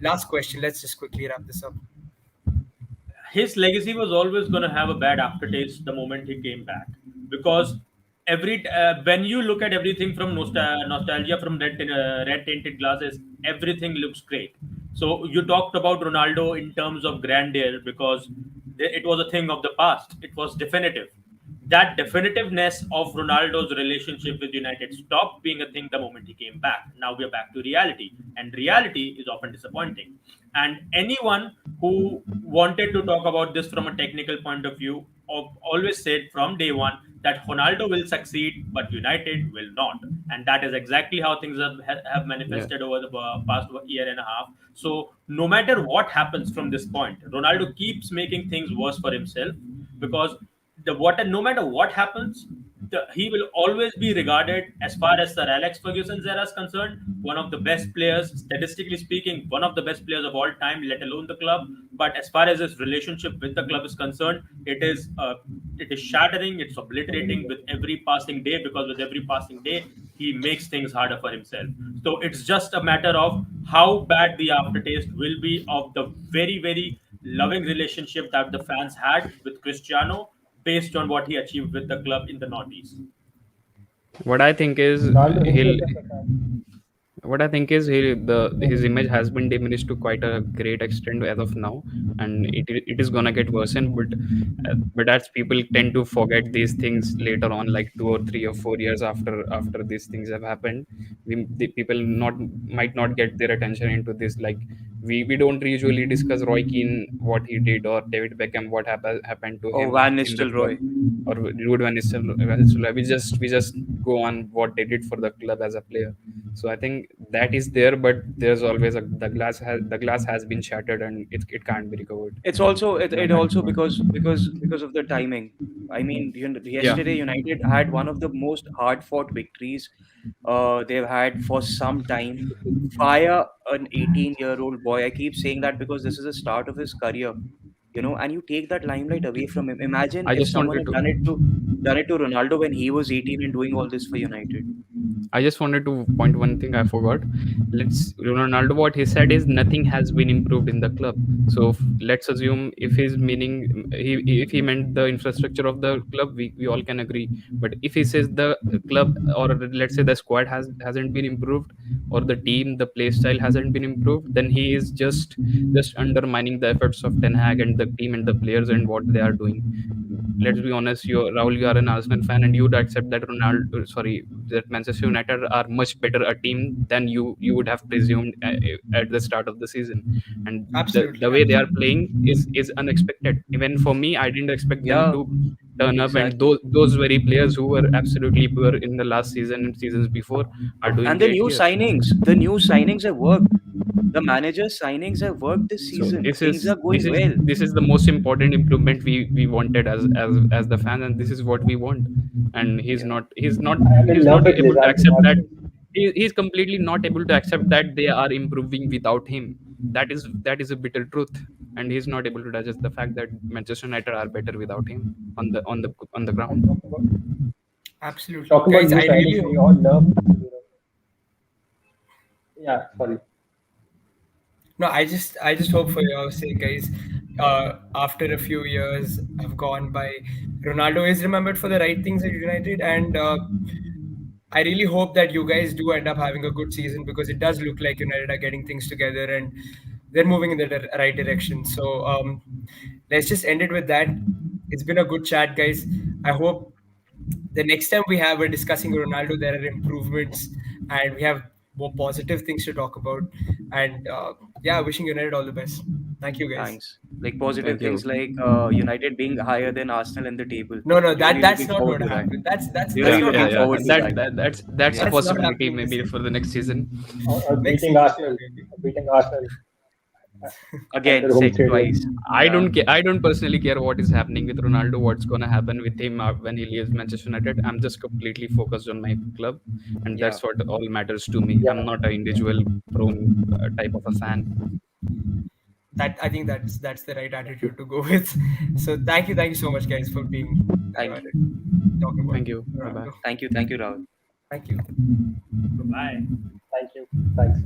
Last question. Let's just quickly wrap this up. His legacy was always going to have a bad aftertaste the moment he came back, because every when you look at everything from nostalgia from red tinted glasses, everything looks great. So you talked about Ronaldo in terms of grandeur because it was a thing of the past. It was definitive. That definitiveness of Ronaldo's relationship with United stopped being a thing the moment he came back. Now we are back to reality, and reality is often disappointing. And anyone who wanted to talk about this from a technical point of view always said from day one that Ronaldo will succeed, but United will not. And that is exactly how things have Yeah. manifested over the past year and a half. So, no matter what happens from this point, Ronaldo keeps making things worse for himself, because no matter what happens, he will always be regarded, as far as Sir Alex Ferguson's era is concerned, one of the best players, statistically speaking, one of the best players of all time, let alone the club. But as far as his relationship with the club is concerned, it is shattering, it's obliterating with every passing day, because with every passing day, he makes things harder for himself. So it's just a matter of how bad the aftertaste will be of the very, very loving relationship that the fans had with Cristiano based on what he achieved with the club in the Northeast. What I think is Ronaldo he'll himself is a fan. what I think is his image has been diminished to quite a great extent as of now, and it is gonna get worsened. But as people tend to forget these things later on, like 2 or 3 or 4 years after these things have happened, the people not might not get their attention into this. Like we don't usually discuss Roy Keane what he did, or David Beckham what happened to Oh, him Van in the club, Nistelrooy. or Ruud van Nistelrooy. We just go on what they did for the club as a player. So I think that is there, but there's always the glass has been shattered, and it can't be recovered, It's also no it matter also what. because of the timing. I mean, Yeah, yesterday United had one of the most hard fought victories they've had for some time. Fire an 18-year-old boy. I keep saying that because this is the start of his career, and you take that limelight away from him. Imagine I if just someone wanted had to done it to Ronaldo when he was 18 and doing all this for United. I just wanted to point one thing I forgot. Let's Ronaldo, what he said is nothing has been improved in the club. So let's assume if his meaning if he meant the infrastructure of the club, we all can agree. But if he says the club, or let's say the squad hasn't been improved, or the team, the play style hasn't been improved, then he is just undermining the efforts of Ten Hag and the team and the players and what they are doing. Let's be honest, Rahul, you are an Arsenal fan, and you'd accept that that Manchester United are much better a team than you would have presumed at the start of the season. And the Absolutely, way they are absolutely. playing is unexpected. Even for me, I didn't expect them Yeah, to turn up, and exactly. those very players who were absolutely poor in the last season and seasons before are doing And the great new here. signings, the new signings have worked. The manager signings have worked this So season. this Things is are going well. this is the most important improvement we wanted as the fans, and this is what we want. And he's Yeah. not he's not I am in he's love not with able to Lisandro accept that. Martinez. He's completely not able to accept that they are improving without him. That is a bitter truth, and he's not able to digest the fact that Manchester United are better without him on the And ground. Absolutely. talking about Guys, new I really signings, we hope. all love. Yeah, sorry. No, I just hope for your sake, guys. After a few years have gone by, Ronaldo is remembered for the right things at United, and I really hope that you guys do end up having a good season, because it does look like United are getting things together and they're moving in the right direction. So let's just end it with that. It's been a good chat, guys. I hope the next time we're discussing Ronaldo, there are improvements and we have more positive things to talk about. And yeah, wishing United all the best. Thank you, guys. Thanks. Like positive Thank you. things like United being higher than Arsenal in the table. No, no, Really that's looking not forward what to that. happened. That's Really Yeah, not yeah, looking yeah. happening forward this to year. that. That's a Yeah. That's not possibility happening this maybe year. for the next season. Or Next beating season, Arsenal, maybe. beating Arsenal at Again, their home said stadium. twice. I Yeah. don't care. I don't personally care what is happening with Ronaldo. What's gonna happen with him when he leaves Manchester United? I'm just completely focused on my club, and Yeah. that's what all matters to me. Yeah, I'm not an individual prone type of a fan. That I think that's the right attitude to go with. So thank you so much, guys, for being Thank here you. and talking about Thank you. Bye bye. Ronaldo. Thank you. Thank you, Rahul. Thank you. Bye. thank you. Thanks.